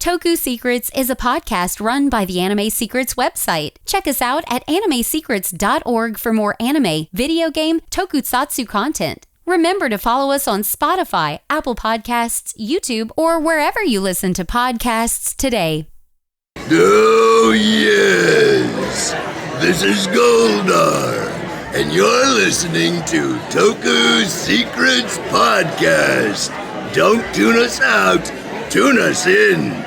Toku Secrets is a podcast run by the Anime Secrets website. Check us out at animesecrets.org for more anime, video game, tokusatsu content. Remember to follow us on Spotify, Apple Podcasts, YouTube, or wherever you listen to podcasts today. Oh, yes! This is Goldar, and you're listening to Toku Secrets Podcast. Don't tune us out, tune us in!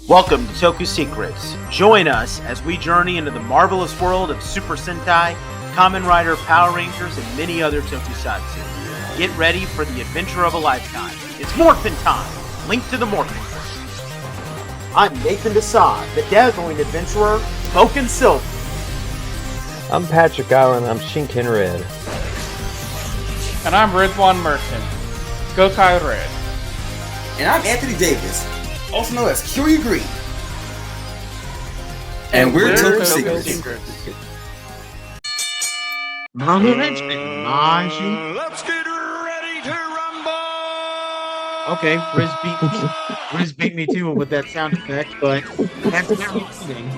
Welcome to Toku Secrets. Join us as we journey into the marvelous world of Super Sentai, Kamen Rider, Power Rangers, and many other tokusatsu. Get ready for the adventure of a lifetime. It's Morphin time! Link to the Morphin. I'm Nathan Desai, the dazzling adventurer, Smokin' Silver. I'm Patrick Allen, I'm Shinken Red. And I'm Rizwan Merchant, Gokai Red. And I'm Anthony Davis, also known as Curie Green. And we're Toku Secrets. Let's get ready to rumble! Okay, Riz beat me too with that sound effect, but that's everything.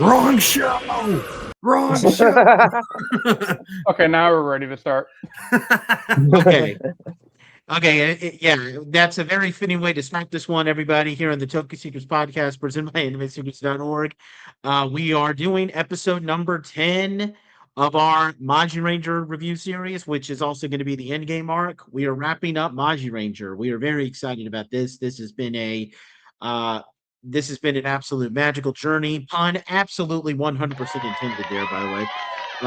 Wrong show! Wrong show! Okay, now we're ready to start. Okay, yeah, that's a very fitting way to start this one, everybody, here on the Toku Secrets Podcast, presented by animesecrets.org. We are doing episode number 10 of our Magiranger review series, which is also going to be the Endgame arc. We are wrapping up Magiranger. We are very excited about this. This has been an absolute magical journey. Pun absolutely 100% intended there, by the way. We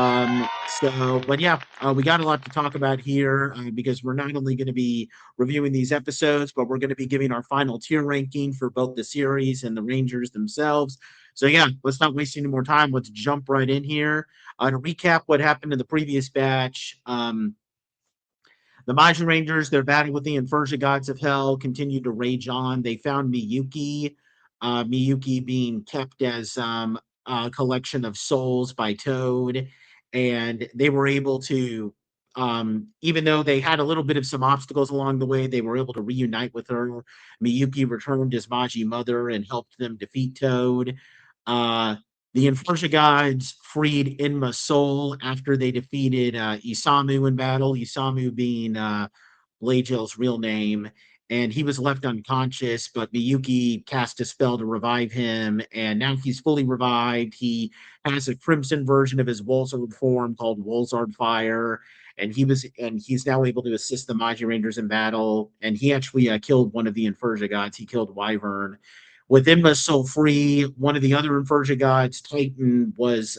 got a lot to talk about here because we're not only going to be reviewing these episodes, but we're going to be giving our final tier ranking for both the series and the Rangers themselves. So yeah, let's not waste any more time. Let's jump right in here. To recap what happened in the previous batch, the Magirangers, their battle with the Infershia gods of hell continued to rage on. They found Miyuki, Miyuki being kept as a collection of souls by Toad, and they were able to, even though they had a little bit of some obstacles along the way, they were able to reunite with her. Miyuki returned as Magi Mother and helped them defeat Toad. The Infershia gods freed Enma's soul after they defeated Isamu in battle, Isamu being Blagel's real name, and he was left unconscious, but Miyuki cast a spell to revive him, and now he's fully revived. He has a crimson version of his Wolzard form called Wolzard Fire, and he's now able to assist the Magirangers in battle, and he actually killed one of the Infershia gods. He killed Wyvern. With Enma's soul free, one of the other Infershia gods, Titan, was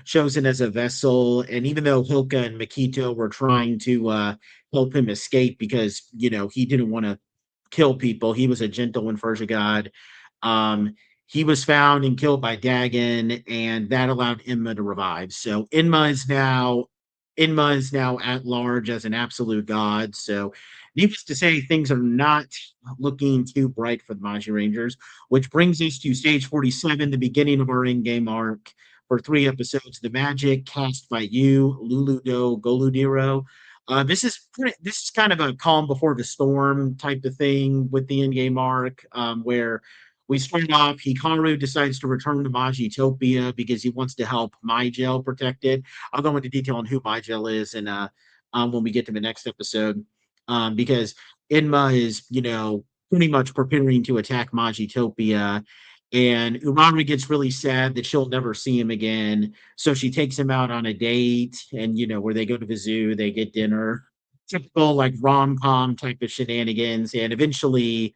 chosen as a vessel, and even though Hilka and Makito were trying to help him escape because, he didn't want to kill people, he was a gentle Infershia god, he was found and killed by Dagon, and that allowed Enma to revive. So Enma is now at large as an absolute god. So needless to say, things are not looking too bright for the Magirangers, which brings us to stage 47, the beginning of our Endgame arc. For 3 episodes, The Magic, cast by you, Luludo Goludiro. This is kind of a calm before the storm type of thing with the Endgame arc, where we start off, Hikaru decides to return to Magitopia because he wants to help Mygel protect it. I'll go into detail on who Mygel is and when we get to the next episode, because Enma is, pretty much preparing to attack Magitopia. And Urara gets really sad that she'll never see him again. So she takes him out on a date and, where they go to the zoo, they get dinner. Typical like rom-com type of shenanigans. And eventually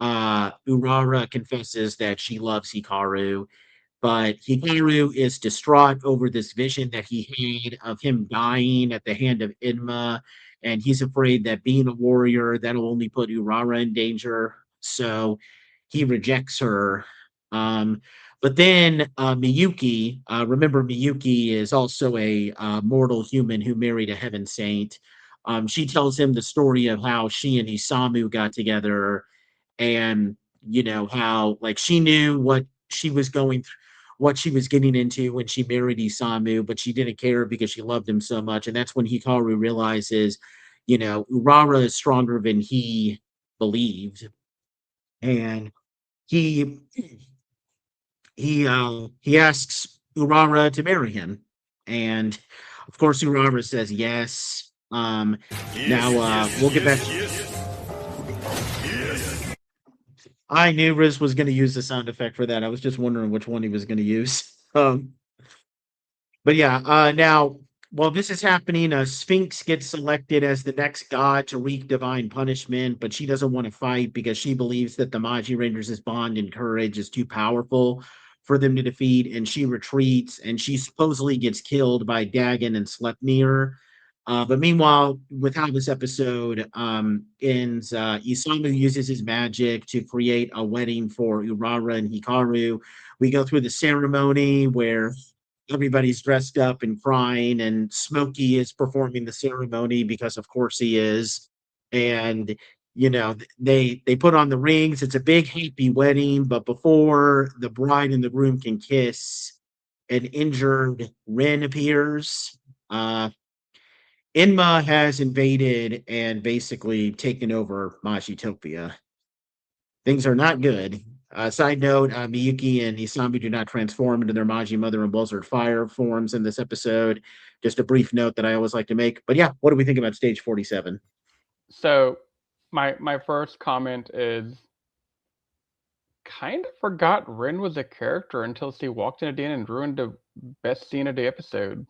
Urara confesses that she loves Hikaru. But Hikaru is distraught over this vision that he had of him dying at the hand of Enma. And he's afraid that being a warrior, that'll only put Urara in danger. So he rejects her. But then Miyuki, remember Miyuki is also a mortal human who married a heaven saint. She tells him the story of how she and Isamu got together, and how like she knew what she was going through, what she was getting into when she married Isamu, but she didn't care because she loved him so much. And that's when Hikaru realizes, Urara is stronger than he believed, and he he asks Urara to marry him, and of course Urara says yes. Now we'll get back. I knew Riz was going to use the sound effect for that. I was just wondering which one he was going to use. But yeah, now while this is happening, Sphinx gets selected as the next god to wreak divine punishment, but she doesn't want to fight because she believes that the Magirangers' bond and courage is too powerful for them to defeat, and she retreats, and she supposedly gets killed by Dagon and Sleipnir. But meanwhile, with how this episode ends, Isamu uses his magic to create a wedding for Urara and Hikaru. We go through the ceremony where everybody's dressed up and crying, and Smokey is performing the ceremony because of course he is. And they put on the rings. It's a big happy wedding, but before the bride and the groom can kiss, an injured Ren appears. Enma has invaded and basically taken over Magitopia. Things are not good. Side note, Miyuki and Isamu do not transform into their Magi Mother and Blizzard Fire forms in this episode. Just a brief note that I always like to make. But yeah, what do we think about stage 47? So my first comment is kind of forgot Rin was a character until she walked in again and ruined the best scene of the episode.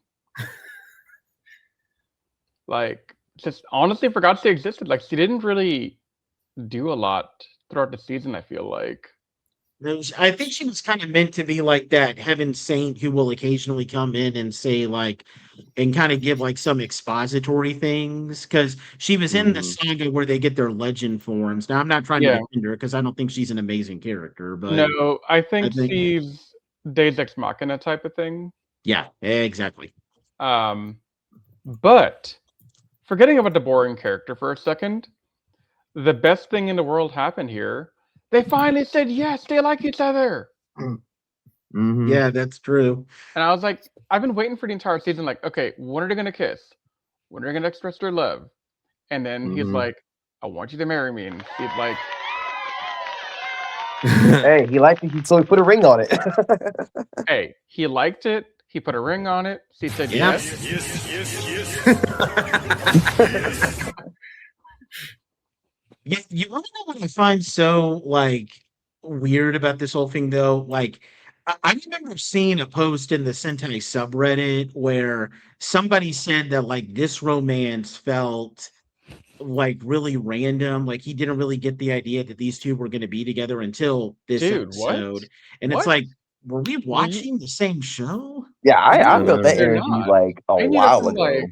Like, just honestly forgot she existed. Like, she didn't really do a lot throughout the season, I feel like. I think she was kind of meant to be like that heaven saint who will occasionally come in and say and kind of give some expository things, because she was in the saga where they get their legend forms. Now I'm not trying to defend her because I don't think she's an amazing character, but no, I think she's Deus Ex Machina type of thing. Yeah, exactly. But forgetting about the boring character for a second, the best thing in the world happened here. They finally said yes, they like each other. Mm-hmm. Yeah, that's true. And I was like, I've been waiting for the entire season, like, okay, when are they going to kiss? When are they going to express their love? And then he's like, I want you to marry me. And he's like, hey, he liked it, so he put a ring on it. Hey, he liked it. He put a ring on it. She said yes. Yeah, you want to know what I find so weird about this whole thing though? I remember seeing a post in the Sentai subreddit where somebody said that this romance felt really random. He didn't really get the idea that these two were going to be together until this episode. What? And it's like, were we watching the same show? Yeah, I felt that energy a while ago.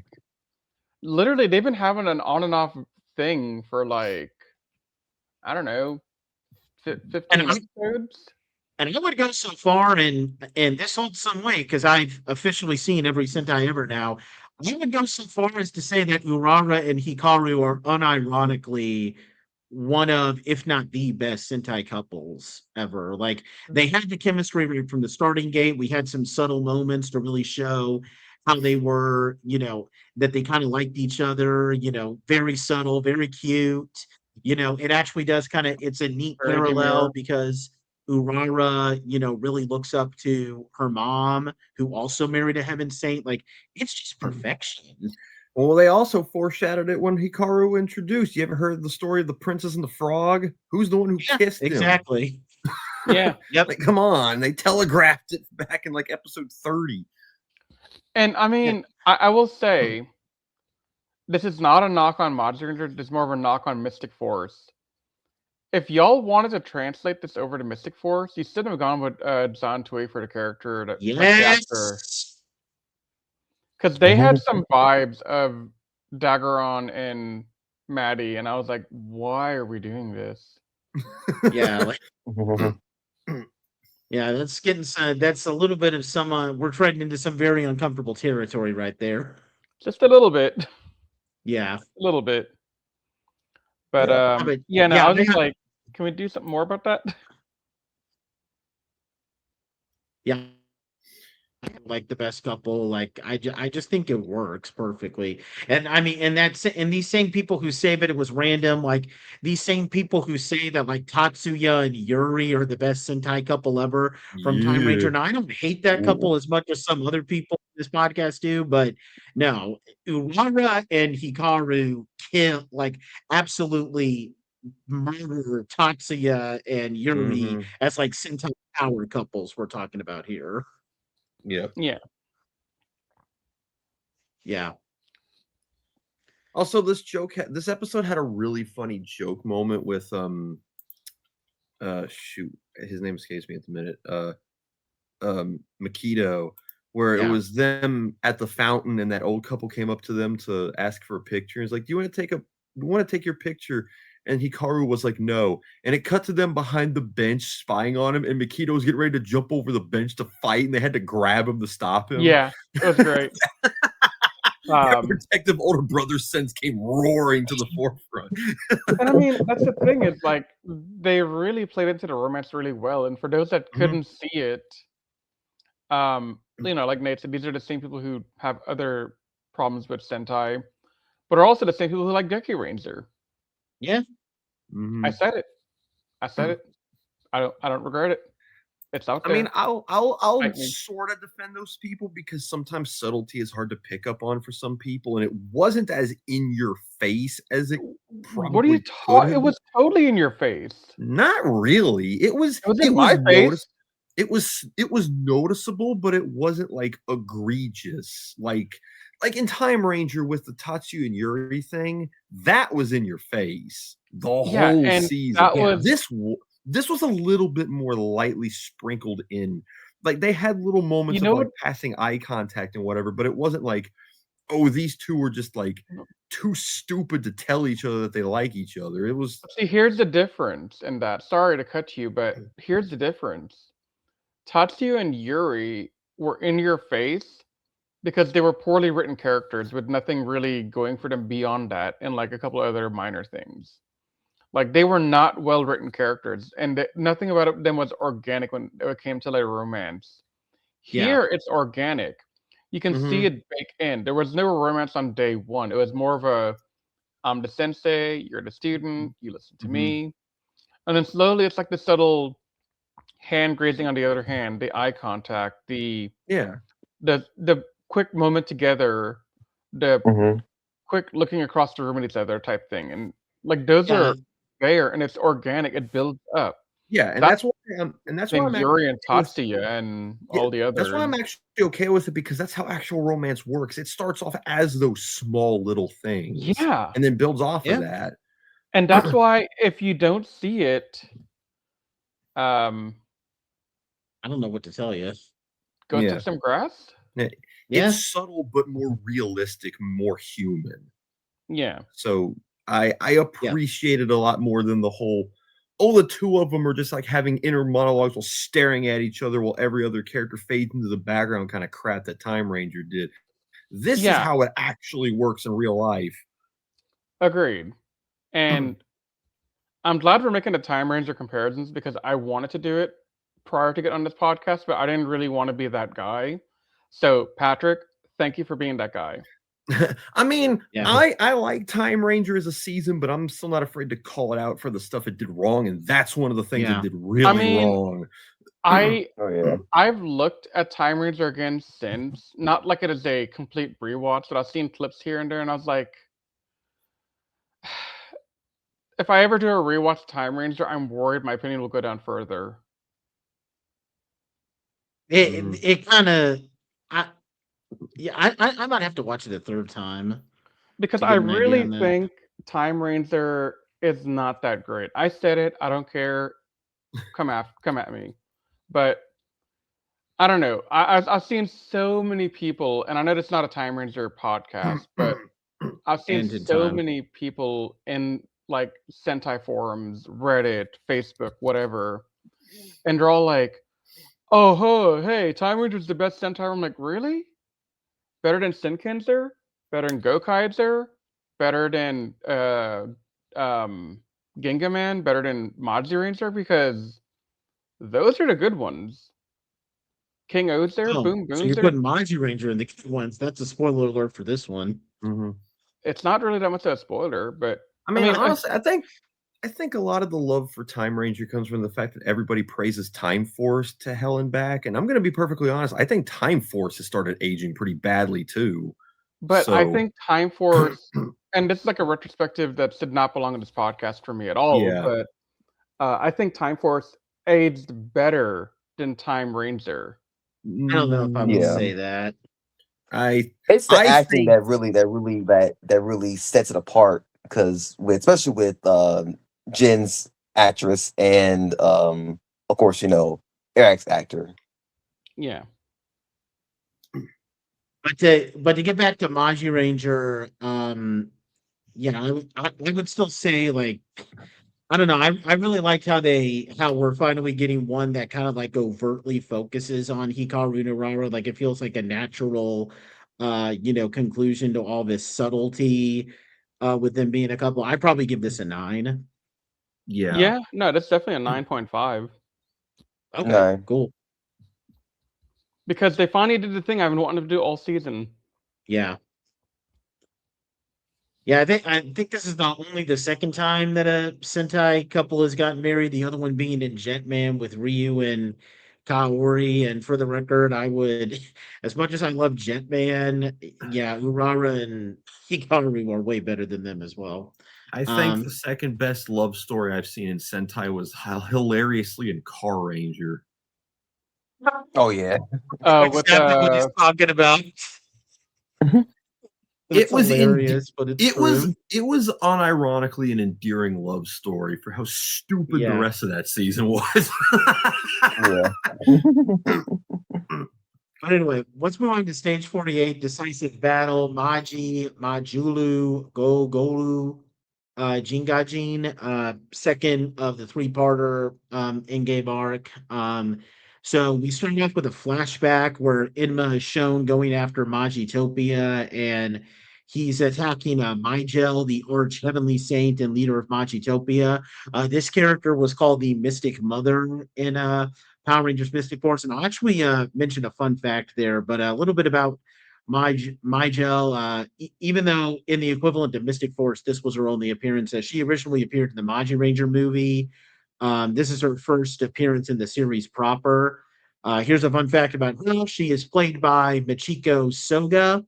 Literally, they've been having an on and off thing for I don't know, 15 episodes. And I would go so far, and this holds some weight because I've officially seen every Sentai ever now. I would go so far as to say that Urara and Hikaru are unironically one of, if not the best Sentai couples ever. They had the chemistry right from the starting gate. We had some subtle moments to really show how they were, that they kind of liked each other, very subtle, very cute. It actually does it's a neat parallel because Urara, really looks up to her mom, who also married a heaven saint. It's just perfection. Well, they also foreshadowed it when Hikaru introduced. You ever heard the story of the princess and the frog? Who's the one who kissed him? Exactly. Yeah. Yep. Come on. They telegraphed it back in episode 30. And I mean, I will say, this is not a knock on Magiranger. This is more of a knock on Mystic Force. If y'all wanted to translate this over to Mystic Force, you should have gone with Zantui for the character. Yes. Because they had some vibes of Daggeron and Maddie, and I was like, why are we doing this? Yeah. Yeah, that's that's a little bit of some, we're treading into some very uncomfortable territory right there. Just a little bit. Yeah. A little bit. But I was just like, can we do something more about that? Yeah. like the best couple. Like I just think it works perfectly. And I mean, and these same people who say that it was random, like these same people who say that like Tatsuya and Yuri are the best Sentai couple ever from Time Yeah. Ranger. Now I don't hate that couple as much as some other people in this podcast do, but no, Urara and Hikaru kill like absolutely murder Tatsuya and Yuri as like Sentai power couples we're talking about here. Yeah. Yeah. Yeah. Also, this episode had a really funny joke moment with shoot, his name escapes me at the minute. Makito, where it Yeah. was them at the fountain, and that old couple came up to them to ask for a picture. He's like, "Do you want to take your picture?" And Hikaru was like, "No." And it cut to them behind the bench spying on him, and Makito was getting ready to jump over the bench to fight, and they had to grab him to stop him. Yeah, it was great. That protective older brother sense came roaring to the forefront. And I mean, that's the thing, is like they really played into the romance really well. And for those that couldn't see it, like Nate said, these are the same people who have other problems with Sentai, but are also the same people who like Magiranger. Yeah. I said it. I said it. I don't regret it. It's out there. I mean, I'll sort of defend those people because sometimes subtlety is hard to pick up on for some people, and it wasn't as in your face as it probably. What are you talking? It was totally in your face. Not really. It was in my face. It was noticeable, but it wasn't like egregious. Like in Time Ranger with the Tatsu and Yuri thing, that was in your face the whole season. This was a little bit more lightly sprinkled in. Like they had little moments of like passing eye contact and whatever, but it wasn't like, oh, these two were just like too stupid to tell each other that they like each other. It was. See, here's the difference in that. Sorry to cut you, but here's the difference. Tatsuya and Yuri were in your face because they were poorly written characters with nothing really going for them beyond that, and like a couple of other minor things. Like they were not well written characters, and nothing about them was organic when it came to like romance. Here, it's organic. You can see it bake in. There was no romance on day one. It was more of a, I'm the sensei, you're the student, you listen to me, and then slowly it's like the subtle hand grazing on the other hand, the eye contact, the quick moment together, the quick looking across the room at each other type thing, and like those are there, and it's organic. It builds up. Yeah, and that's why I'm Yuri and Tatsuya and all the others. That's why I'm actually okay with it, because that's how actual romance works. It starts off as those small little things, and then builds off of that. And that's why if you don't see it, I don't know what to tell you. Go touch some grass. It's subtle but more realistic, more human. Yeah. So I appreciate it a lot more than the whole, the two of them are just like having inner monologues while staring at each other while every other character fades into the background kind of crap that Time Ranger did. This is how it actually works in real life. Agreed. And I'm glad we're making the Time Ranger comparisons, because I wanted to do it prior to get on this podcast, but I didn't really want to be that guy. So Patrick, thank you for being that guy. I mean, I like Time Ranger as a season, but I'm still not afraid to call it out for the stuff it did wrong, and that's one of the things it did really wrong. I've looked at Time Ranger again since, not like it is a complete rewatch, but I've seen clips here and there, and I was like, if I ever do a rewatch Time Ranger, I'm worried my opinion will go down further. It kind of, I might have to watch it a third time, because I really think Time Ranger is not that great. I said it. I don't care. Come at me. But I don't know. I've seen so many people, and I know it's not a Time Ranger podcast, but I've seen so many people in like Sentai forums, Reddit, Facebook, whatever, and they're all like, "Oh, hey, Time Ranger's the best Sentai." I'm like, really? Better than Shinkanser? Better than Gokaiser? Better than Gingaman? Better than Magiranger? Because those are the good ones. King O's there. Oh, Boom so Boom's you're there. putting Magiranger in the key ones. That's a spoiler alert for this one. Mm-hmm. It's not really that much of a spoiler, but I mean honestly, I think a lot of the love for Time Ranger comes from the fact that everybody praises Time Force to hell and back. And I'm going to be perfectly honest. I think Time Force has started aging pretty badly too. But I think Time Force, and this is like a retrospective that did not belong in this podcast for me at all. Yeah. But I think Time Force aged better than Time Ranger. I don't know if I would say that. It's the acting that really sets it apart, because especially with Jin's actress and of course, Eric's actor. Yeah. But to get back to Magiranger, I would still say, like, I don't know. I really liked how we're finally getting one that kind of like overtly focuses on Hikaru and Urara. Like, it feels like a natural conclusion to all this subtlety with them being a couple. I'd probably give this a 9. Yeah, no, that's definitely a 9.5. Okay, cool. Because they finally did the thing I've been wanting to do all season. Yeah. Yeah, I think this is not only the second time that a Sentai couple has gotten married, the other one being in Jetman with Ryu and Kaori. And for the record, I would, as much as I love Jetman, Urara and Hikaru are way better than them as well. I think the second best love story I've seen in Sentai was hilariously in Car Ranger. Oh yeah. What's what he's talking about. It was hilarious, but it's true. It was unironically an endearing love story for how stupid the rest of that season was. But anyway, let's move on to stage 48, decisive battle. Majulu, Golu, Jingajin, second of the 3-parter in-game arc. So we start off with a flashback where Inma is shown going after Magitopia, and he's attacking Migel, the Arch Heavenly Saint and leader of Magitopia. This character was called the Mystic Mother in Power Rangers Mystic Force, and I'll actually mention a fun fact there, but a little bit about Migel. Even though in the equivalent of Mystic Force, this was her only appearance, as she originally appeared in the Magiranger movie. This is her first appearance in the series proper. Here's a fun fact about her. She is played by Michiko Soga.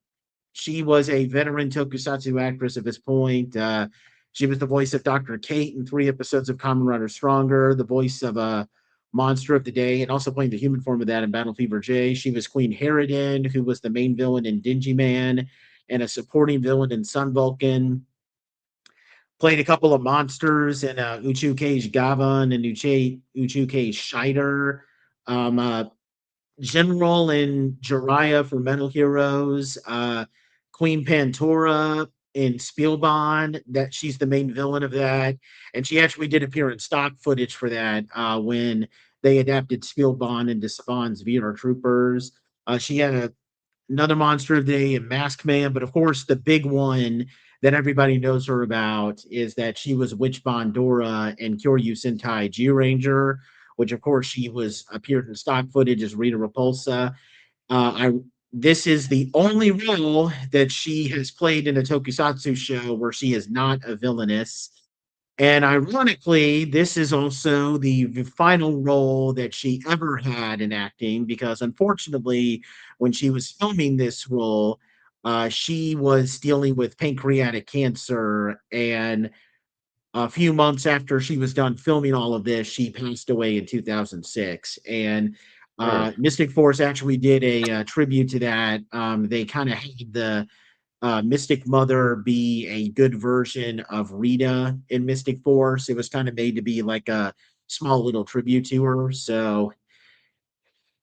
She was a veteran tokusatsu actress at this point. She was the voice of Dr. Kate in 3 episodes of Kamen Rider Stronger, the voice of Monster of the Day, and also playing the human form of that in Battle Fever J. She was Queen Harridan, who was the main villain in Dingy Man and a supporting villain in Sun Vulcan. Played a couple of monsters in Uchuke's Gavan and Uchuke's Shider. General in Jiraiya for Metal Heroes. Queen Pantora in Spielbahn, that she's the main villain of that. And she actually did appear in stock footage for that when they adapted Spielbahn into Spawn's VR Troopers. She had another Monster of the Day in Mask Man, but of course the big one that everybody knows her about is that she was Witch Bandora in Kyoryu Sentai Magiranger, which of course she appeared in stock footage as Rita Repulsa. This is the only role that she has played in a tokusatsu show where she is not a villainess. And ironically, this is also the final role that she ever had in acting, because unfortunately, when she was filming this role, she was dealing with pancreatic cancer, and a few months after she was done filming all of this, she passed away in 2006. And Mystic Force actually did a tribute to that. They kind of had the Mystic Mother be a good version of Rita in Mystic Force. It was kind of made to be like a small little tribute to her. So,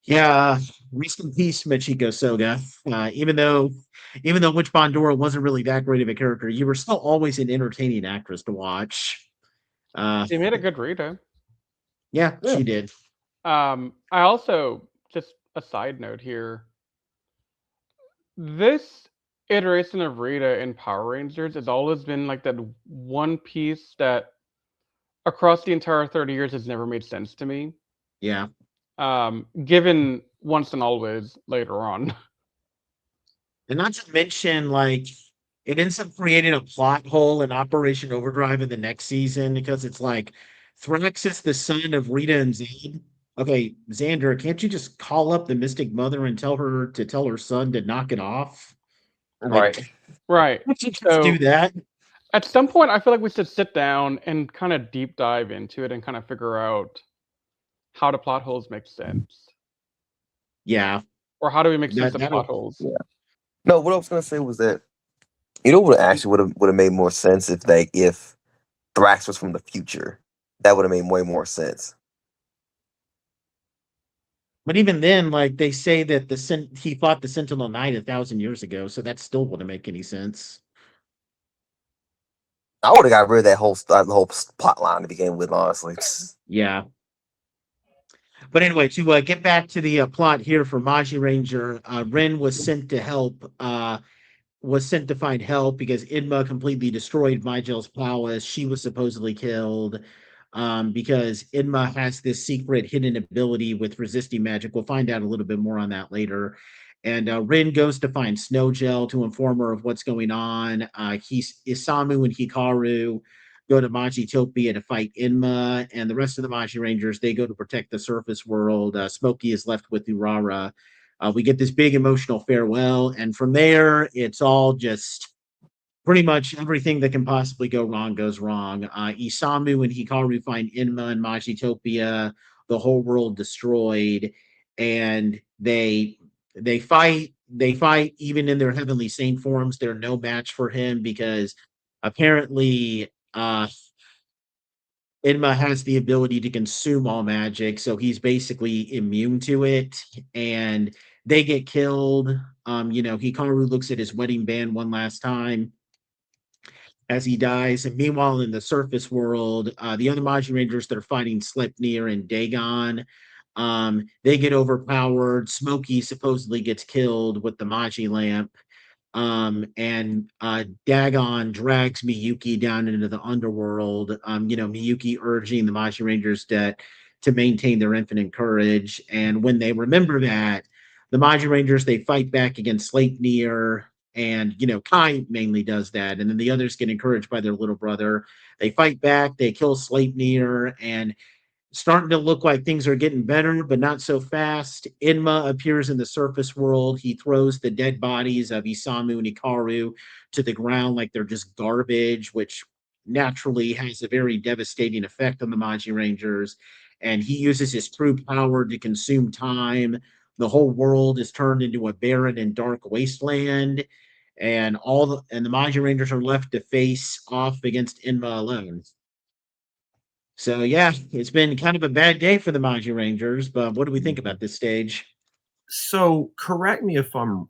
yeah, rest in peace, Michiko Soga. Even though Witch Bandora wasn't really that great of a character, you were still always an entertaining actress to watch. She made a good Rita. Yeah, she did. I also, just a side note here, this iteration of Rita in Power Rangers has always been like that one piece that across the entire 30 years has never made sense to me. Yeah. given once and always later on. And not to mention, like, it ends up creating a plot hole in Operation Overdrive in the next season because it's like Thrax is the son of Rita and Zane. Okay, Xander, can't you just call up the Mystic Mother and tell her son to knock it off? Right. Like, Right. can't you just So do that? at some point, I feel like we should sit down and kind of deep dive into it and kind of figure out how do plot holes make sense, Yeah, or how do we make sense of that'll plot holes? Yeah. No, what I was gonna say was that what actually would have made more sense if Thrax was from the future. That would have made way more sense. But even then, like they say that he fought the Sentinel Knight 1,000 years ago, so that still wouldn't make any sense. I would have got rid of that whole plot line to begin with, honestly. Yeah. But anyway, to get back to the plot here for Magiranger, Ren was sent to help. Was sent to find help because Inma completely destroyed Mygel's prowess. She was supposedly killed because Inma has this secret hidden ability with resisting magic. We'll find out a little bit more on that later. And Rin goes to find Snowgel to inform her of what's going on. Isamu and Hikaru go to Magitopia to fight Inma, and the rest of the Magirangers, they go to protect the surface world. Smokey is left with Urara. We get this big emotional farewell, and from there, it's all just pretty much everything that can possibly go wrong goes wrong. Isamu and Hikaru find Inma and Magitopia, the whole world destroyed, and they fight. They fight even in their heavenly saint forms. They're no match for him because apparently Inma has the ability to consume all magic, so he's basically immune to it, and they get killed. Hikaru looks at his wedding band one last time as he dies. And meanwhile, in the surface world, the other Magirangers that are fighting Sleipnir and Dagon, they get overpowered. Smokey supposedly gets killed with the Magi lamp. And Dagon drags Miyuki down into the underworld. Miyuki urging the Magirangers to maintain their infinite courage. And when they remember that, the Magirangers, they fight back against Sleipnir, and Kai mainly does that. And then the others get encouraged by their little brother. They fight back, they kill Sleipnir, and starting to look like things are getting better, but not so fast. Inma appears in the surface world. He throws the dead bodies of Isamu and Hikaru to the ground like they're just garbage, which naturally has a very devastating effect on the Magirangers. And he uses his true power to consume time. The whole world is turned into a barren and dark wasteland, and the Magirangers are left to face off against Inma alone. So yeah, it's been kind of a bad day for the Magirangers, but what do we think about this stage? So correct me if I'm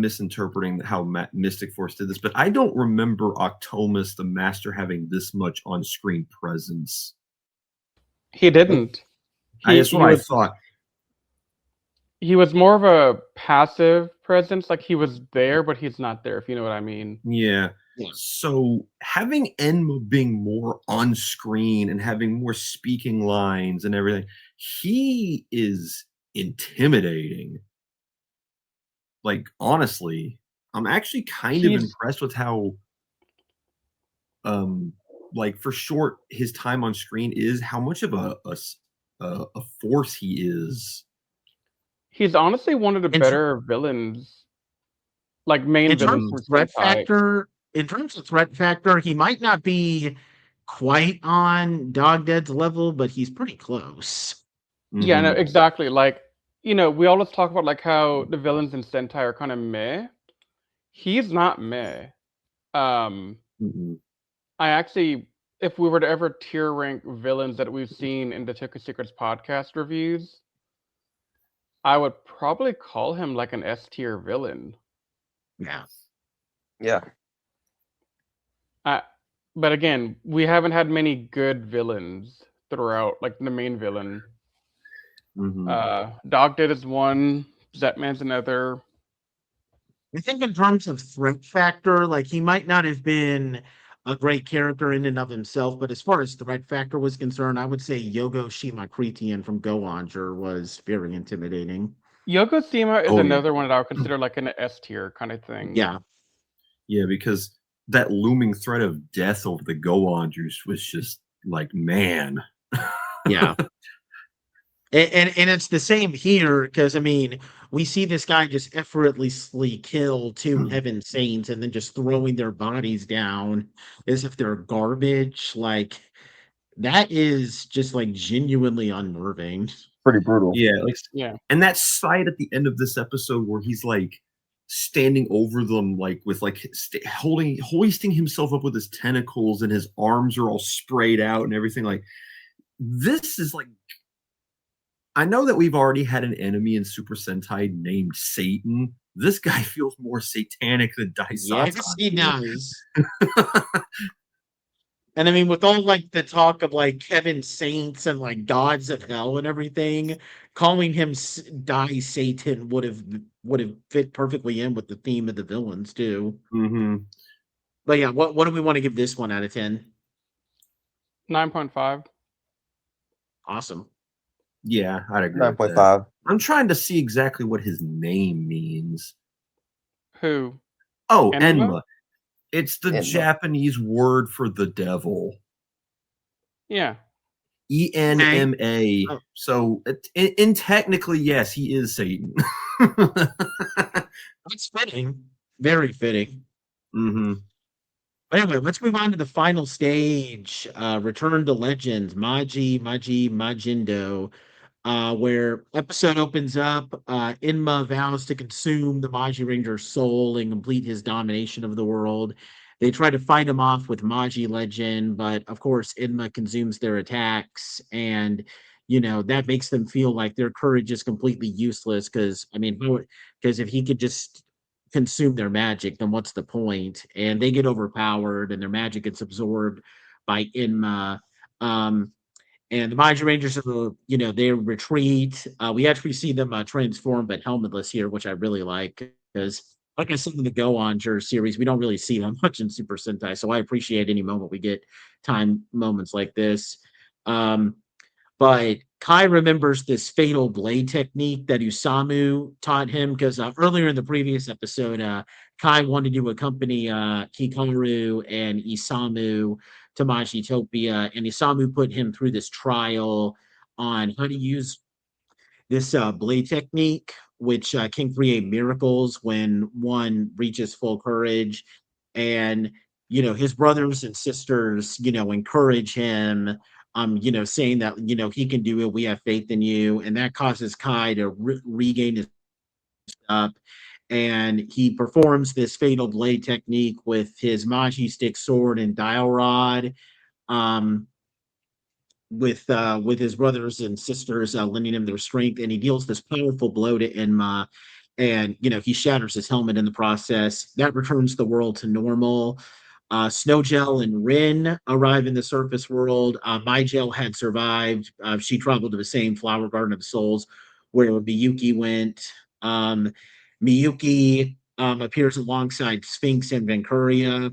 misinterpreting how Mystic Force did this, but I don't remember Octomus the Master having this much on-screen presence. He didn't. That's what I thought. He was more of a passive presence, like he was there, but he's not there, if you know what I mean. Yeah. So having Enma being more on screen and having more speaking lines and everything, he is intimidating. Like, honestly, I'm actually kind of impressed with how, for short his time on screen is, how much of a force he is. He's honestly one of the better villains, like main villains from threat factor. In terms of threat factor, he might not be quite on Dog Dead's level, but he's pretty close. Yeah, no, exactly. Like, we always talk about like how the villains in Sentai are kind of meh. He's not meh. I actually, if we were to ever tier rank villains that we've seen in the Toku Secrets podcast reviews, I would probably call him like an S tier villain. Yeah. Yeah. But again, we haven't had many good villains throughout, like the main villain. Dog Dead is one, Zetman's another. I think in terms of threat factor, like he might not have been a great character in and of himself. But as far as threat factor was concerned, I would say Yogo Shimakritian from Goanger was very intimidating. Yokoshima is Oh, yeah. another one that I would consider like an S tier kind of thing. Yeah. Yeah, because that looming threat of death over the Goangers was just like, man. Yeah. And it's the same here because I mean we see this guy just effortlessly kill two Heaven Saints and then just throwing their bodies down as if they're garbage. Like that is just like genuinely unnerving. Pretty brutal. Yeah, like Yeah. and that sight at the end of this episode where he's like standing over them, like with like hoisting himself up with his tentacles and his arms are all sprayed out and everything. Like this is like, I know that we've already had an enemy in Super Sentai named Satan. This guy feels more satanic than Daisatan. Yes, he does. And I mean, with all like the talk of like Heaven Saints and like gods of hell and everything, calling him Die Satan would have fit perfectly in with the theme of the villains too. Mm-hmm. But yeah, what do we want to give this one out of 10? 9.5. Awesome. Yeah, I'd agree. 9.5. I'm trying to see exactly what his name means. Who? Oh, Enma? Enma. It's the Enma. Japanese word for the devil. Yeah. Enma. Oh. So, in technically, yes, he is Satan. That's fitting. Very fitting. Mm-hmm. But anyway, let's move on to the final stage. Return to Legends, Majindo. Where episode opens up, Inma vows to consume the Magiranger's soul and complete his domination of the world. They try to fight him off with Magi Legend, but of course, Inma consumes their attacks, and that makes them feel like their courage is completely useless. Because if he could just consume their magic, then what's the point? And they get overpowered, and their magic gets absorbed by Inma. And the Magirangers, they retreat. We actually see them transform, but helmetless here, which I really like because, like I said in the Go Onger series, we don't really see them much in Super Sentai. So I appreciate any moment we get moments like this. But Kai remembers this fatal blade technique that Usamu taught him because earlier in the previous episode, Kai wanted to accompany Hikaru and Isamu to Magitopia, and Isamu put him through this trial on how to use this blade technique, which can create miracles when one reaches full courage. And his brothers and sisters, encourage him, saying that he can do it. We have faith in you, and that causes Kai to regain his up. And he performs this fatal blade technique with his Magi stick sword and dial rod, with his brothers and sisters lending him their strength, and he deals this powerful blow to Enma, and he shatters his helmet in the process. That returns the world to normal. Snowgel and Rin arrive in the surface world. Mygel had survived. She traveled to the same Flower Garden of Souls where Miyuki went. Miyuki appears alongside Sphinx and Vancuria.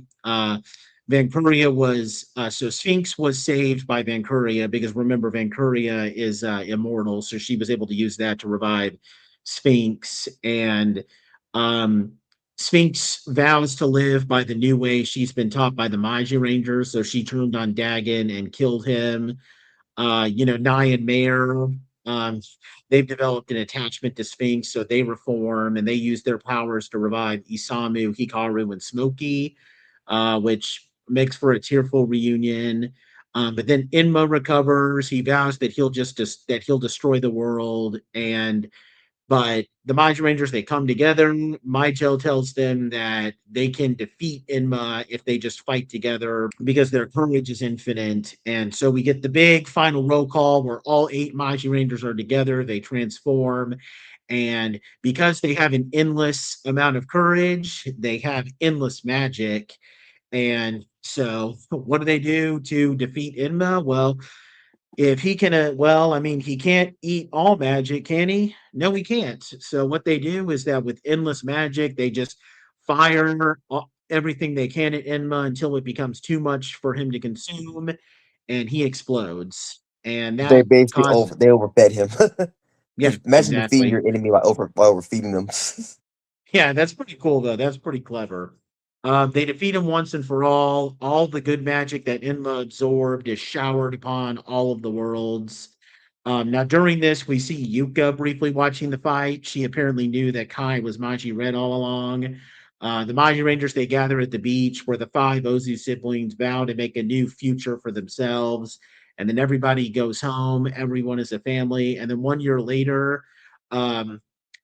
Vancuria was so Sphinx was saved by Vancuria because remember Vancuria is immortal, so she was able to use that to revive Sphinx. And Sphinx vows to live by the new way she's been taught by the Magirangers, so she turned on Dagon and killed him. Nye and Mare, they've developed an attachment to Sphinx, so they reform and they use their powers to revive Isamu, Hikaru, and Smokey, which makes for a tearful reunion. But then Inma recovers. He vows that he'll destroy the world. But the Magirangers, they come together. Mygel tells them that they can defeat Inma if they just fight together because their courage is infinite. And so we get the big final roll call where all 8 Magirangers are together. They transform. And because they have an endless amount of courage, they have endless magic. And so what do they do to defeat Inma? Well, if he can, he can't eat all magic, can he? No, he can't. So what they do is that with endless magic, they just fire everything they can at Enma until it becomes too much for him to consume, and he explodes. And They that basically causes, overfed him. yeah, Because imagine defeating exactly. your enemy by overfeeding them. Yeah, that's pretty cool though. That's pretty clever. They defeat him once and for all. All the good magic that Enma absorbed is showered upon all of the worlds. Now, during this, we see Yuka briefly watching the fight. She apparently knew that Kai was Maji Red all along. The Magirangers, they gather at the beach where the five Ozu siblings vow to make a new future for themselves. And then everybody goes home. Everyone is a family. And then 1 year later, um,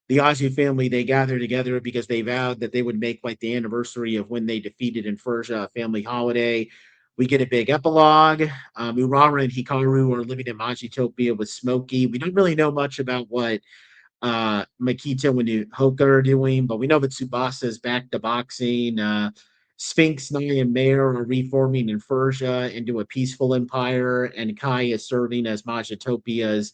the Ozu family, they gather together because they vowed that they would make like the anniversary of when they defeated Infershia a family holiday. We get a big epilogue. Urara and Hikaru are living in Magitopia with Smokey. We don't really know much about what Makito and Hoka are doing, but we know that Tsubasa is back to boxing. Sphinx, Nai, and Mare are reforming Infersia into a peaceful empire, and Kai is serving as Magitopia's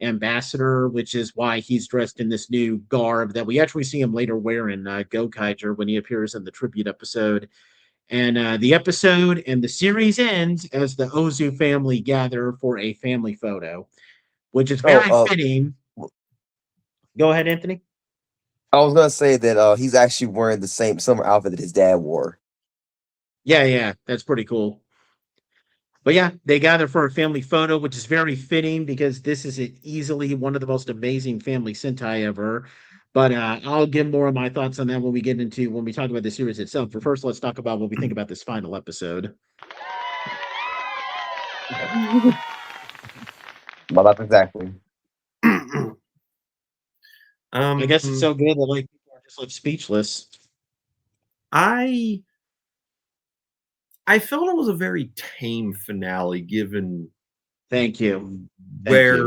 ambassador, which is why he's dressed in this new garb that we actually see him later wear in Gokaiger when he appears in the tribute episode. And the episode and the series ends as the Ozu family gather for a family photo, which is very fitting. Go ahead, Anthony. I was gonna say that he's actually wearing the same summer outfit that his dad wore. Yeah, that's pretty cool. But yeah, they gather for a family photo, which is very fitting because this is easily one of the most amazing family Sentai ever. But I'll give more of my thoughts on that when we talk about the series itself. But first, let's talk about what we think about this final episode. Well, that's exactly. I guess it's so good that like people are just like speechless. I felt it was a very tame finale, given Thank you. where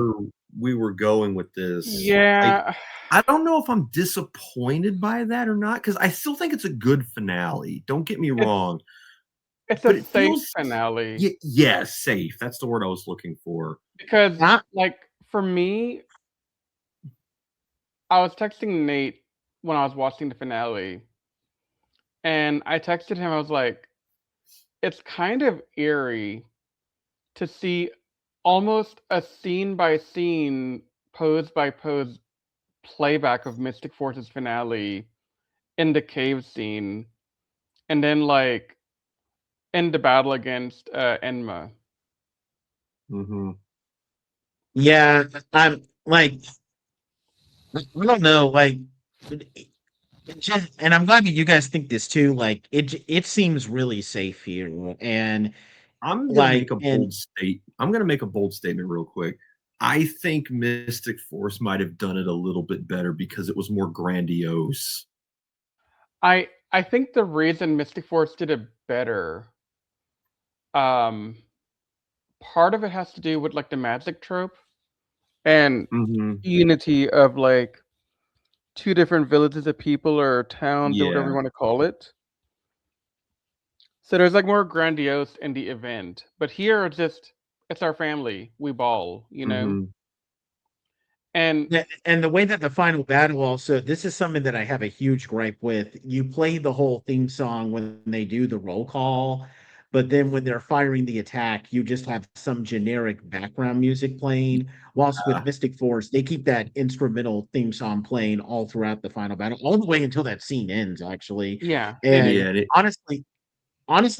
we were going with this. Yeah. I don't know if I'm disappointed by that or not, because I still think it's a good finale. Don't get me wrong. It's a safe finale. Yeah, safe. That's the word I was looking for. Because, like, for me, I was texting Nate when I was watching the finale, and I texted him, I was like, it's kind of eerie to see almost a scene by scene, pose by pose playback of Mystic Force's finale in the cave scene, and then like end the battle against Enma. Mm-hmm. Yeah, I'm like, I don't know, like, and I'm glad that you guys think this too. Like, it seems really safe here, and I'm gonna make a bold statement real quick. I think Mystic Force might have done it a little bit better because it was more grandiose. I think the reason Mystic Force did it better, part of it has to do with like the magic trope and unity of like two different villages of people or towns or whatever you want to call it. So there's like more grandiose in the event, but here it's our family. We ball, you know. And the way that the final battle also, this is something that I have a huge gripe with. You play the whole theme song when they do the roll call, but then when they're firing the attack, you just have some generic background music playing. Whilst with Mystic Force, they keep that instrumental theme song playing all throughout the final battle, all the way until that scene ends, actually. yeah. And honestly,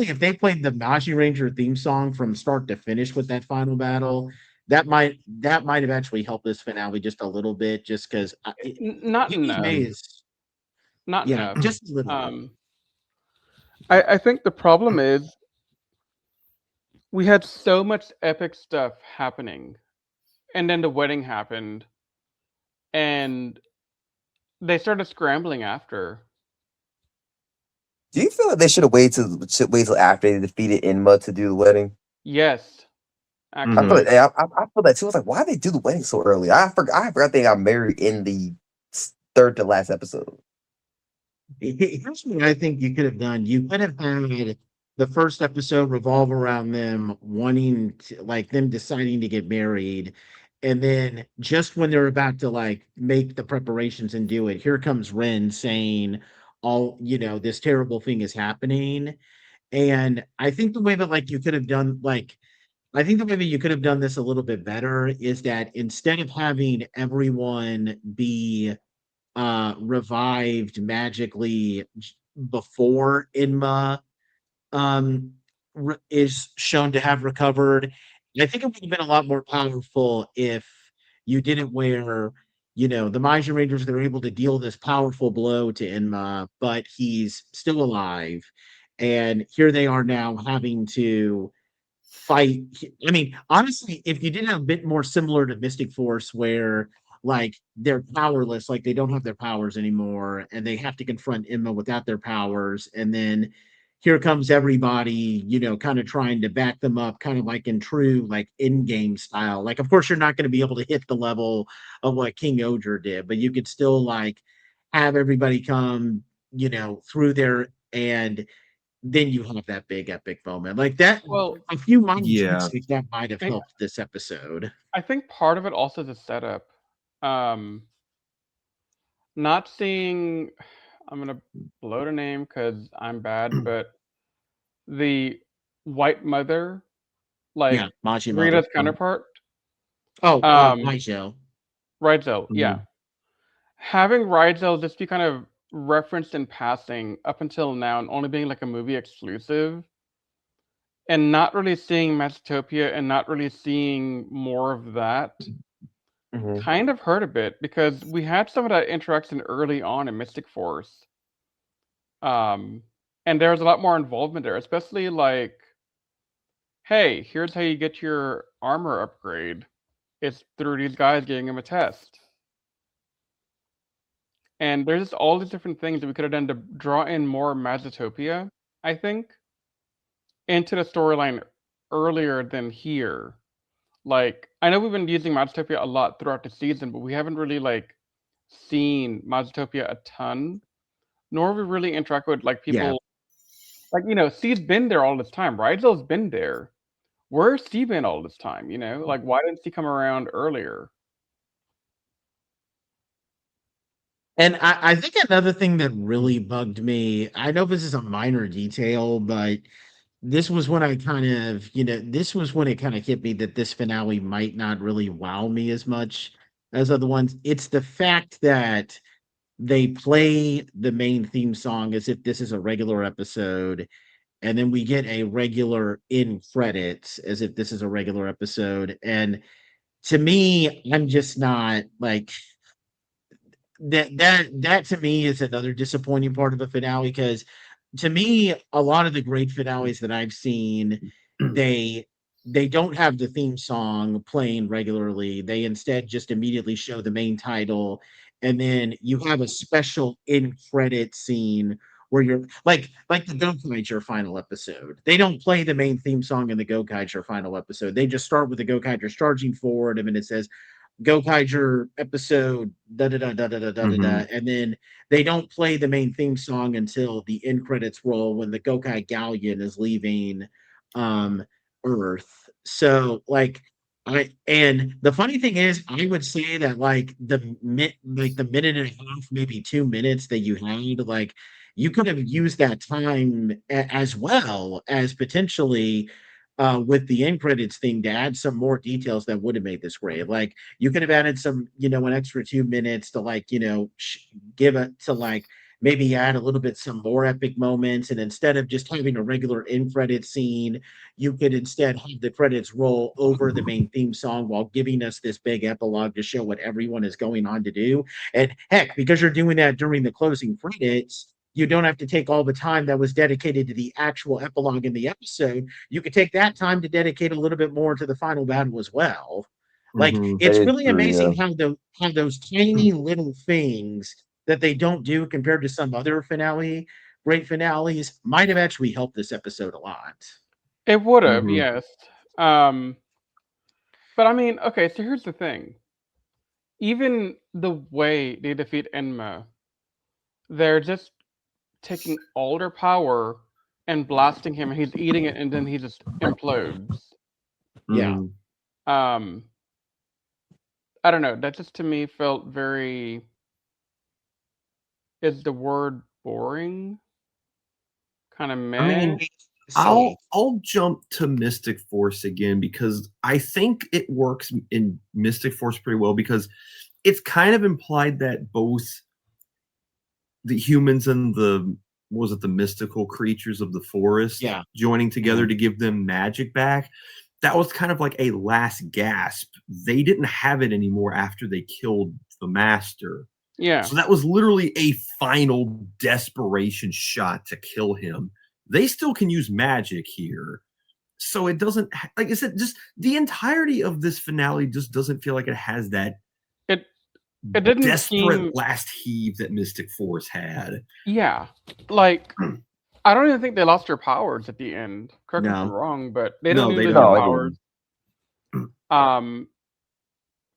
if they played the Magiranger theme song from start to finish with that final battle, that might have actually helped this finale just a little bit, just because not enough. Not enough. Just a little. I think the problem is we had so much epic stuff happening, and then the wedding happened, and they started scrambling after. Do you feel like they should have waited till after they defeated Enma to do the wedding? Yes. Actually. I feel that too. I was like, why did they do the wedding so early? I forgot they got married in the third to last episode. Here's what I think you could have done. You could have had the first episode revolve around them wanting to, like, them deciding to get married. And then just when they're about to like make the preparations and do it, here comes Ren saying, all this terrible thing is happening. And I think the way that like you could have done like I think the way that you could have done this a little bit better is that instead of having everyone be revived magically before Inma um is shown to have recovered, I think it would have been a lot more powerful if you didn't wear the Magirangers. They're able to deal this powerful blow to Inma, but he's still alive, and here they are now having to fight. I mean, honestly, if you did a bit more similar to Mystic Force, where like they're powerless, like they don't have their powers anymore, and they have to confront Emma without their powers, and then here comes everybody, kind of trying to back them up, kind of like in true like in-game style. Like, of course, you're not going to be able to hit the level of what King Odr did, but you could still like have everybody come, through there, and then you have that big epic moment like that. Well, A few minor Yeah. tweaks like that might have I, helped this episode. I think part of it also is a setup. Um, not seeing, I'm gonna bloat a name because I'm bad, but the white mother, like Yeah, Machi Mother. Rita's counterpart, Oh, um, Nigel. Rydzel, yeah. Mhm. Having Rydzel just be kind of referenced in passing up until now and only being like a movie exclusive and not really seeing Magitopia and not really seeing more of that Mhm. kind of hurt a bit because we had some of that interaction early on in Mystic Force. And there was a lot more involvement there, especially like, hey, here's how you get your armor upgrade. It's through these guys giving him a test. And there's just all these different things that we could have done to draw in more Magitopia, I think, into the storyline earlier than here. Like, I know we've been using Magitopia a lot throughout the season, but we haven't really like seen Magitopia a ton, nor have we really interact with like Yeah. people. Like, C's been there all this time. Ryzel's been there. Where's C been all this time? Like, why didn't C come around earlier? And I think another thing that really bugged me, I know this is a minor detail, but this was when I kind of, this was when it kind of hit me that this finale might not really wow me as much as other ones. It's the fact that they play the main theme song as if this is a regular episode, and then we get a regular in credits as if this is a regular episode. And to me, I'm just not like that to me is another disappointing part of a finale, because to me a lot of the great finales that I've seen, they they don't have the theme song playing regularly. They instead just immediately show the main title, and then you have a special in credit scene where you're like the Gokaiger final episode. They don't play the main theme song in the Gokaiger final episode. They just start with the Gokaigers charging forward, and then it says Gokaiger episode da da da da da da da da, and then they don't play the main theme song until the end credits roll when the Gokai Galleon is leaving um Earth. So like and the funny thing is, I would say that like the minute and a half, maybe 2 minutes that you had, like you could have used that time as well as potentially with the end credits thing to add some more details that would have made this great. Like you could have added some, an extra 2 minutes to like, give it to like maybe add a little bit some more epic moments. And instead of just having a regular end credit scene, you could instead have the credits roll over the main theme song while giving us this big epilogue to show what everyone is going on to do. And heck, because you're doing that during the closing credits, you don't have to take all the time that was dedicated to the actual epilogue in the episode. You could take that time to dedicate a little bit more to the final battle as well. Like That it's is really true, yeah. amazing how those tiny little things that they don't do compared to some other great finales, might have actually helped this episode a lot. It would have, yes. Um, but I mean, okay, so here's the thing. Even the way they defeat Enma, they're just taking all their power and blasting him, and he's eating it, and then he just implodes. Yeah. Um, I don't know. That just to me felt very. Is the word boring, kind of meh. I mean, I'll jump to Mystic Force again because I think it works in Mystic Force pretty well because it's kind of implied that both the humans and the mystical creatures of the forest joining together to give them magic back. That was kind of like a last gasp. They didn't have it anymore after they killed the master. Yeah. So that was literally a final desperation shot to kill him. They still can use magic here. So it doesn't, like I said, just the entirety of this finale just doesn't feel like it has that it didn't desperate last heave that Mystic Force had. Yeah. Like, I don't even think they lost their powers at the end. Correct me if I'm wrong, but they didn't lose their powers. And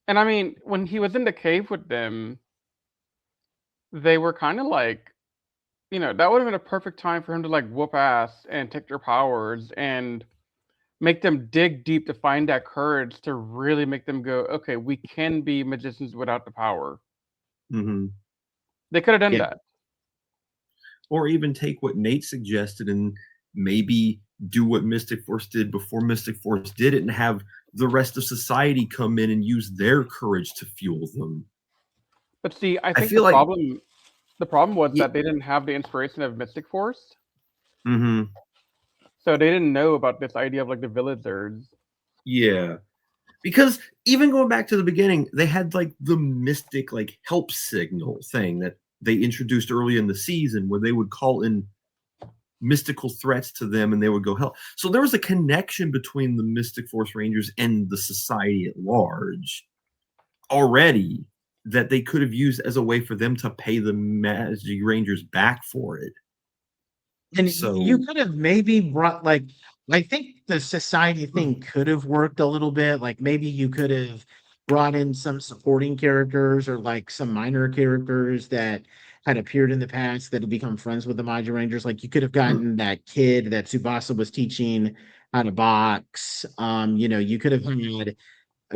I mean, when he was in the cave with them, they were kind of like, that would have been a perfect time for him to like whoop ass and take their powers and make them dig deep to find that courage to really make them go, okay, we can be magicians without the power. Mm-hmm. They could have done that. Or even take what Nate suggested and maybe do what Mystic Force did before Mystic Force did it and have the rest of society come in and use their courage to fuel them. But see, I think the problem was that they didn't have the inspiration of Mystic Force. Mm-hmm. So they didn't know about this idea of like the villagers. Yeah. Because even going back to the beginning, they had like the mystic like help signal thing that they introduced early in the season where they would call in mystical threats to them and they would go help. So there was a connection between the Mystic Force Rangers and the society at large already that they could have used as a way for them to pay the Magirangers back for it. And so you could have maybe brought like, I think the society thing could have worked a little bit. Like maybe you could have brought in some supporting characters or like some minor characters that had appeared in the past that had become friends with the Magirangers. Like you could have gotten that kid that Tsubasa was teaching how to box. You could have had,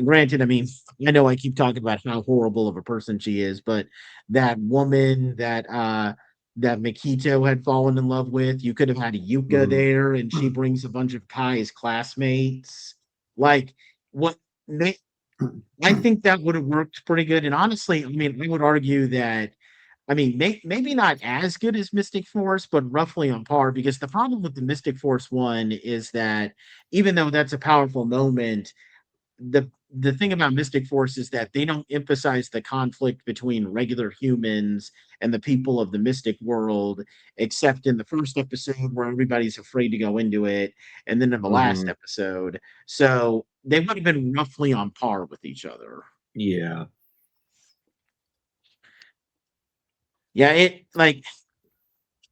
granted, I mean, I know I keep talking about how horrible of a person she is, but that woman that Makito had fallen in love with, you could have had Yuka there, and she brings a bunch of Kai's classmates. Like, I think that would have worked pretty good. And honestly, I mean, I would argue that, I mean, maybe not as good as Mystic Force, but roughly on par, because the problem with the Mystic Force one is that even though that's a powerful moment, the thing about Mystic Force is that they don't emphasize the conflict between regular humans and the people of the mystic world, except in the first episode where everybody's afraid to go into it, and then in the last episode. So they would have been roughly on par with each other. Yeah. Yeah,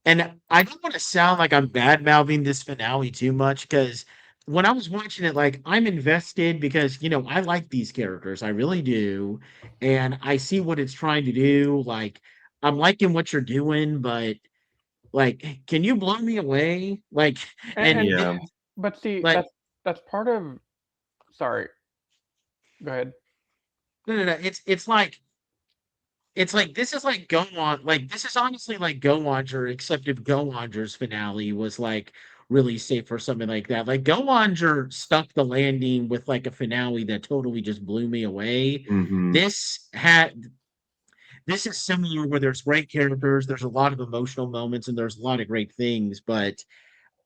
and I don't want to sound like I'm bad-mouthing this finale too much, because when I was watching it, like, I'm invested because, I like these characters. I really do. And I see what it's trying to do. Like, I'm liking what you're doing, but, like, can you blow me away? Like, but see, like, that's part of. Sorry. Go ahead. No. It's like this is like this is honestly like Go Wanger, except if Go Wanger's finale was like really safe or something like that. Like Go Wanger stuck the landing with like a finale that totally just blew me away. This is similar where there's great characters, there's a lot of emotional moments, and there's a lot of great things, but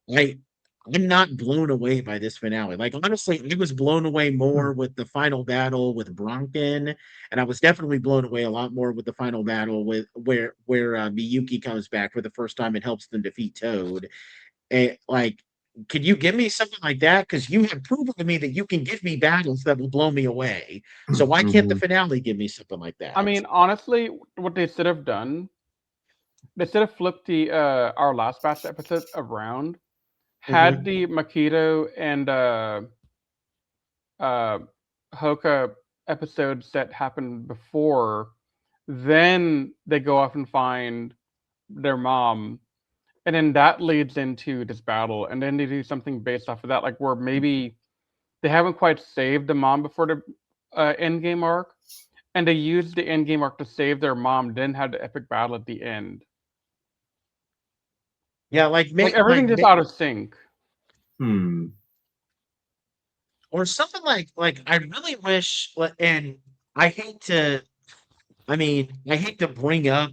I'm not blown away by this finale. Like, honestly, I was blown away more with the final battle with Bronkin, and I was definitely blown away a lot more with the final battle with where Miyuki comes back for the first time and helps them defeat Toad. And, like, could you give me something like that? Because you have proven to me that you can give me battles that will blow me away. So why can't the finale give me something like that? I mean, honestly, what they should have done, they should have flipped the our last batch episode around. Had the Makito and Hoka episodes that happened before, then they go off and find their mom, and then that leads into this battle, and then they do something based off of that, like where maybe they haven't quite saved the mom before the endgame arc, and they use the endgame arc to save their mom, then have the epic battle at the end. Yeah, like everything just out of sync. Or something like I really wish, and I hate to, I hate to bring up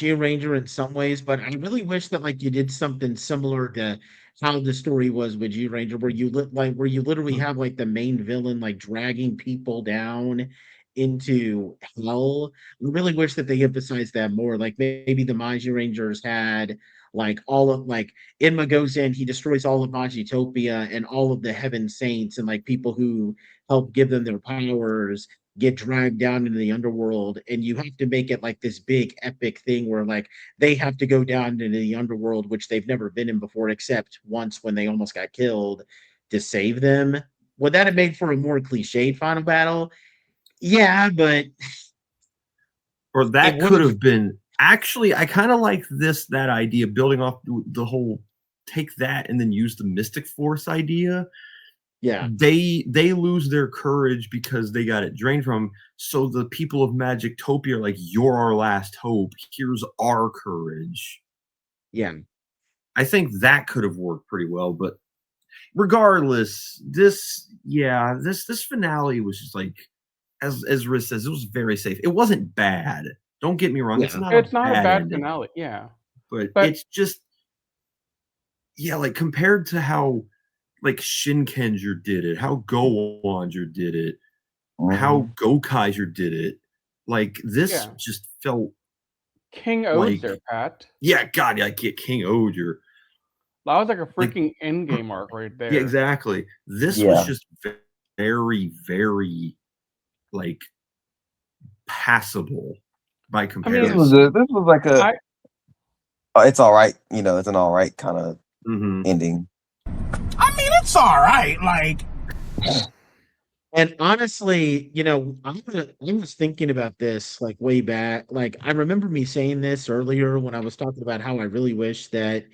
Ranger in some ways, but I really wish that like you did something similar to how the story was with Ranger, where where you literally have like the main villain like dragging people down into hell. I really wish that they emphasized that more. Like maybe the Magirangers had like all of like Inma goes in, he destroys all of Magitopia and all of the heaven saints and like people who help give them their powers get dragged down into the underworld, and you have to make it like this big epic thing where like they have to go down into the underworld, which they've never been in before except once when they almost got killed, to save them. Would that have made for a more cliched final battle? Yeah, but or that could have been actually. I kind of like that idea, building off the whole take that and then use the Mystic Force idea. Yeah, they lose their courage because they got it drained from. So the people of Magitopia are like, "You're our last hope. Here's our courage." Yeah, I think that could have worked pretty well. But regardless, this finale was just like, as Riz says, it was very safe. It wasn't bad. Don't get me wrong. Yeah. It's not a bad ending, finale. Yeah, but it's just like compared to how like Shinkenger did it, how Go-Wanger did it, how Gokaiger did it. Like this just felt King Oger, Pat. Yeah, God, I get King Oger. That was like a freaking endgame arc right there. Yeah, exactly. This was just very, very like passable by comparison. This was like a it's all right, it's an all right kind of ending. I mean, it's all right. Like, and honestly, I was thinking about this like way back. Like, I remember me saying this earlier when I was talking about how I really wish that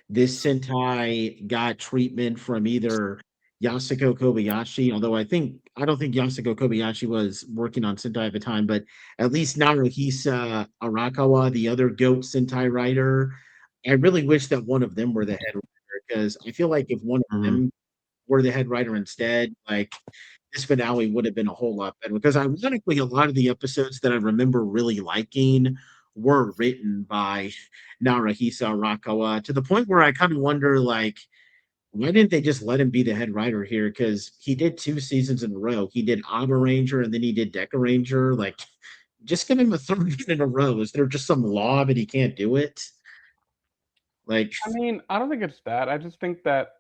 this Sentai got treatment from either Yasuko Kobayashi, although I don't think Yasuko Kobayashi was working on Sentai at the time, but at least Naruhisa Arakawa, the other GOAT Sentai writer, I really wish that one of them were the head writer, because I feel like if one of them were the head writer instead, like this finale would have been a whole lot better. Because ironically, a lot of the episodes that I remember really liking were written by Naruhisa Arakawa, to the point where I kind of wonder, like, why didn't they just let him be the head writer here? Because he did 2 seasons in a row. He did Ranger and then he did Ranger. Like, just give him a third one in a row. Is there just some law that he can't do it? Like, I mean, I don't think it's that. I just think that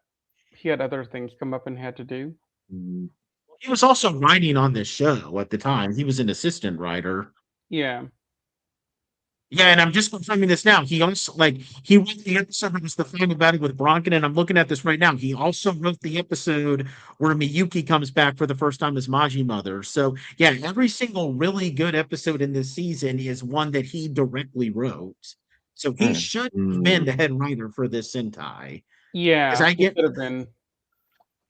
he had other things come up and had to do. He was also writing on this show at the time. He was an assistant writer. Yeah. Yeah, and I'm just confirming this now. He also he wrote the episode that was the final battle with Bronkin, and I'm looking at this right now. He also wrote the episode where Miyuki comes back for the first time as Maji Mother. So yeah, every single really good episode in this season is one that he directly wrote. So he should have been the head writer for this Sentai. Yeah, I get should have been.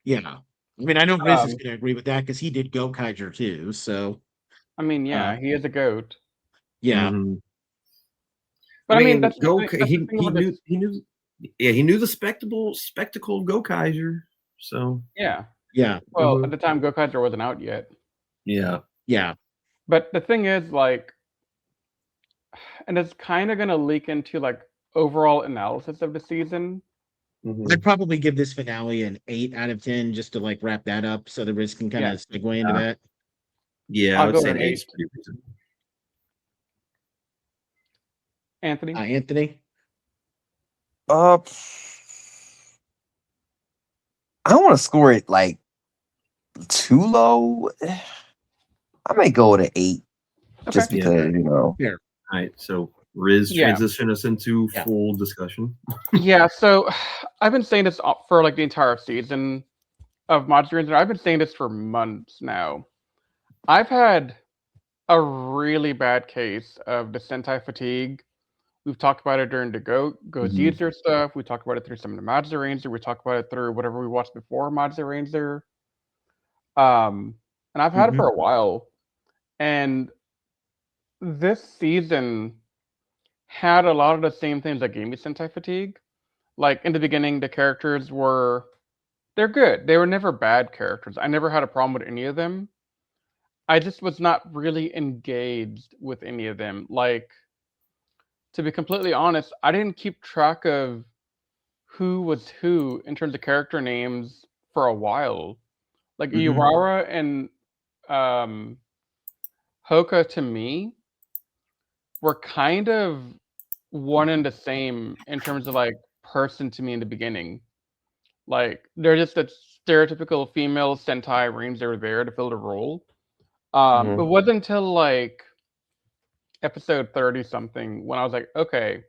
Yeah, I mean, I know Riz is going to agree with that because he did Gokaiger too. So I mean, yeah, he is a goat. Yeah. But I mean, that's he knew the spectacle of Gokaiger. So yeah. Well, at the time, Gokaiger wasn't out yet. Yeah. But the thing is, like, and it's kind of going to leak into like overall analysis of the season. I'd probably give this finale an 8 out of 10 just to like wrap that up, so the Riz can kind of segue into that. Yeah, I'll go with an 8. Anthony? Anthony? I don't want to score it like too low. I may go with an 8, just because Yeah. All right, so Riz, transition us into full discussion. Yeah, so I've been saying this for like the entire season of Magiranger. I've been saying this for months now. I've had a really bad case of the Sentai fatigue. We've talked about it during the Go-Zetsu stuff. We talked about it through some of the Magiranger. We talked about it through whatever we watched before Magiranger. And I've had it for a while. And this season had a lot of the same things that gave me Sentai fatigue. Like in the beginning, the characters they're good. They were never bad characters. I never had a problem with any of them. I just was not really engaged with any of them. Like, to be completely honest, I didn't keep track of who was who in terms of character names for a while. Like Mhm. Urara and Hoka to me were kind of one and the same in terms of like person to me in the beginning. Like they're just a stereotypical female Sentai ranger there to fill the role. It wasn't until like episode 30 something when I was like, okay,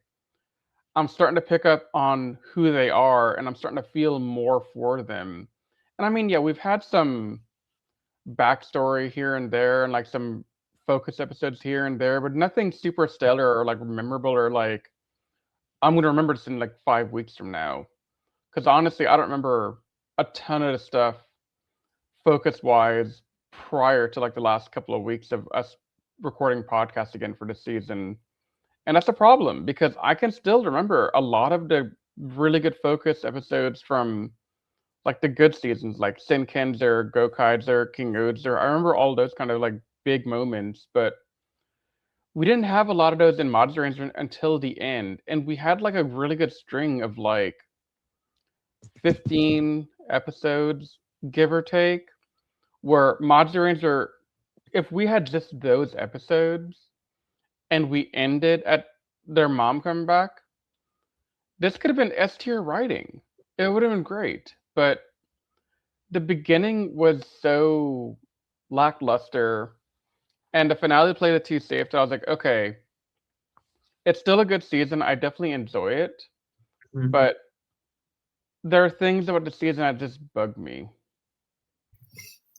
I'm starting to pick up on who they are and I'm starting to feel more for them. And I mean, yeah, we've had some backstory here and there and like some focus episodes here and there, but nothing super stellar or like memorable or like I'm gonna remember this in like 5 weeks from now. Because honestly, I don't remember a ton of the stuff focus wise prior to like the last couple of weeks of us recording podcasts again for this season. And that's a problem because I can still remember a lot of the really good focus episodes from like the good seasons, like Senkenzer, Gokaizer, King Ozer. I remember all those kind of like big moments, but we didn't have a lot of those in Magiranger until the end. And we had like a really good string of like 15 episodes, give or take, where Magiranger, if we had just those episodes and we ended at their mom coming back, this could have been S tier writing. It would have been great. But the beginning was so lackluster, and the finale played it too safe that I was like, okay, it's still a good season. I definitely enjoy it, Mhm. but there are things about the season that just bug me.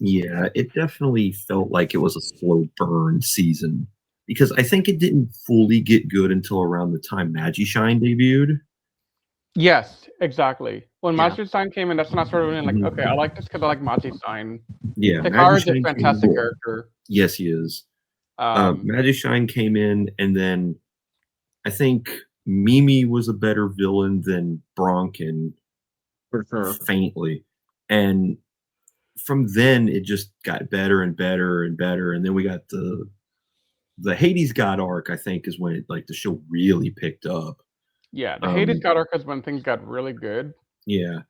Yeah, it definitely felt like it was a slow burn season because I think it didn't fully get good until around the time Magishine debuted. Yes, exactly. When Yeah. Magitopia came in, that's when I started being like, okay, I like this because I like Magitopia. Yeah, Hikaru's a Magishine came fantastic in. character. Yes, he is. Um, Magishine came in, and then I think Mimi was a better villain than Bronkin, For sure. faintly. And from then, it just got better and better and better. And then we got the Hades God arc, I think, is when it, like the show really picked up. yeah, the Hades God arc is when things got really good. Yeah.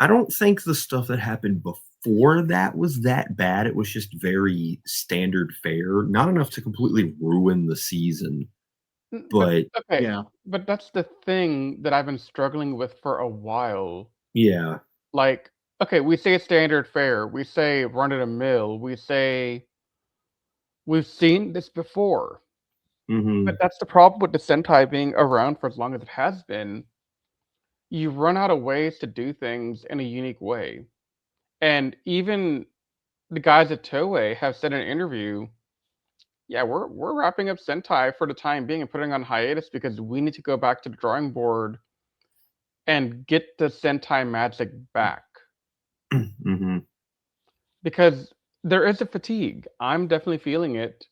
I don't think the stuff that happened before that was that bad. It was just very standard fare. Not enough to completely ruin the season. But okay, Yeah. but that's the thing that I've been struggling with for a while. yeah. Like, okay, we say standard fare, we say run of the mill, we say we've seen this before. hmm But that's the problem with the Sentai being around for as long as it has been. You run out of ways to do things in a unique way. And even the guys at Toei have said in an interview, yeah, we're wrapping up Sentai for the time being and putting on hiatus because we need to go back to the drawing board and get the Sentai magic back. hmm Because there is a fatigue. I'm definitely feeling it.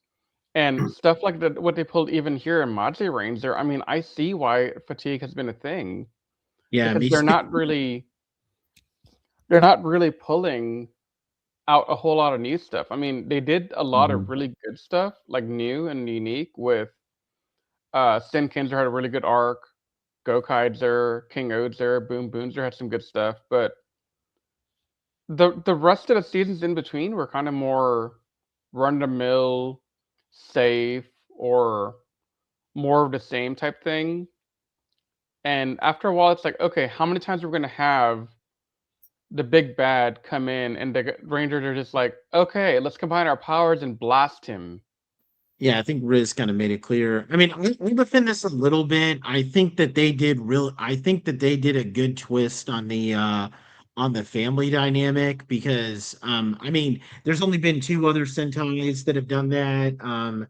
And stuff like that, what they pulled even here in Magiranger, I mean, I see why fatigue has been a thing. Yeah. Because Me they're too. not really pulling out a whole lot of new stuff. I mean, they did a lot of really good stuff, like new and unique with Senkenzer had a really good arc, Gokaizer, King Ozer, Boom Boomzer had some good stuff, but the rest of the seasons in between were kind of more run of the mill, safe, or more of the same type thing. And after a while, it's like, okay, how many times are we gonna have the big bad come in and the Rangers are just like, okay, let's combine our powers and blast him. Yeah, I think Riz kind of made it clear. I mean, I defend this a little bit. I think that they did a good twist on the family dynamic because I mean, there's only been two other Sentais that have done that.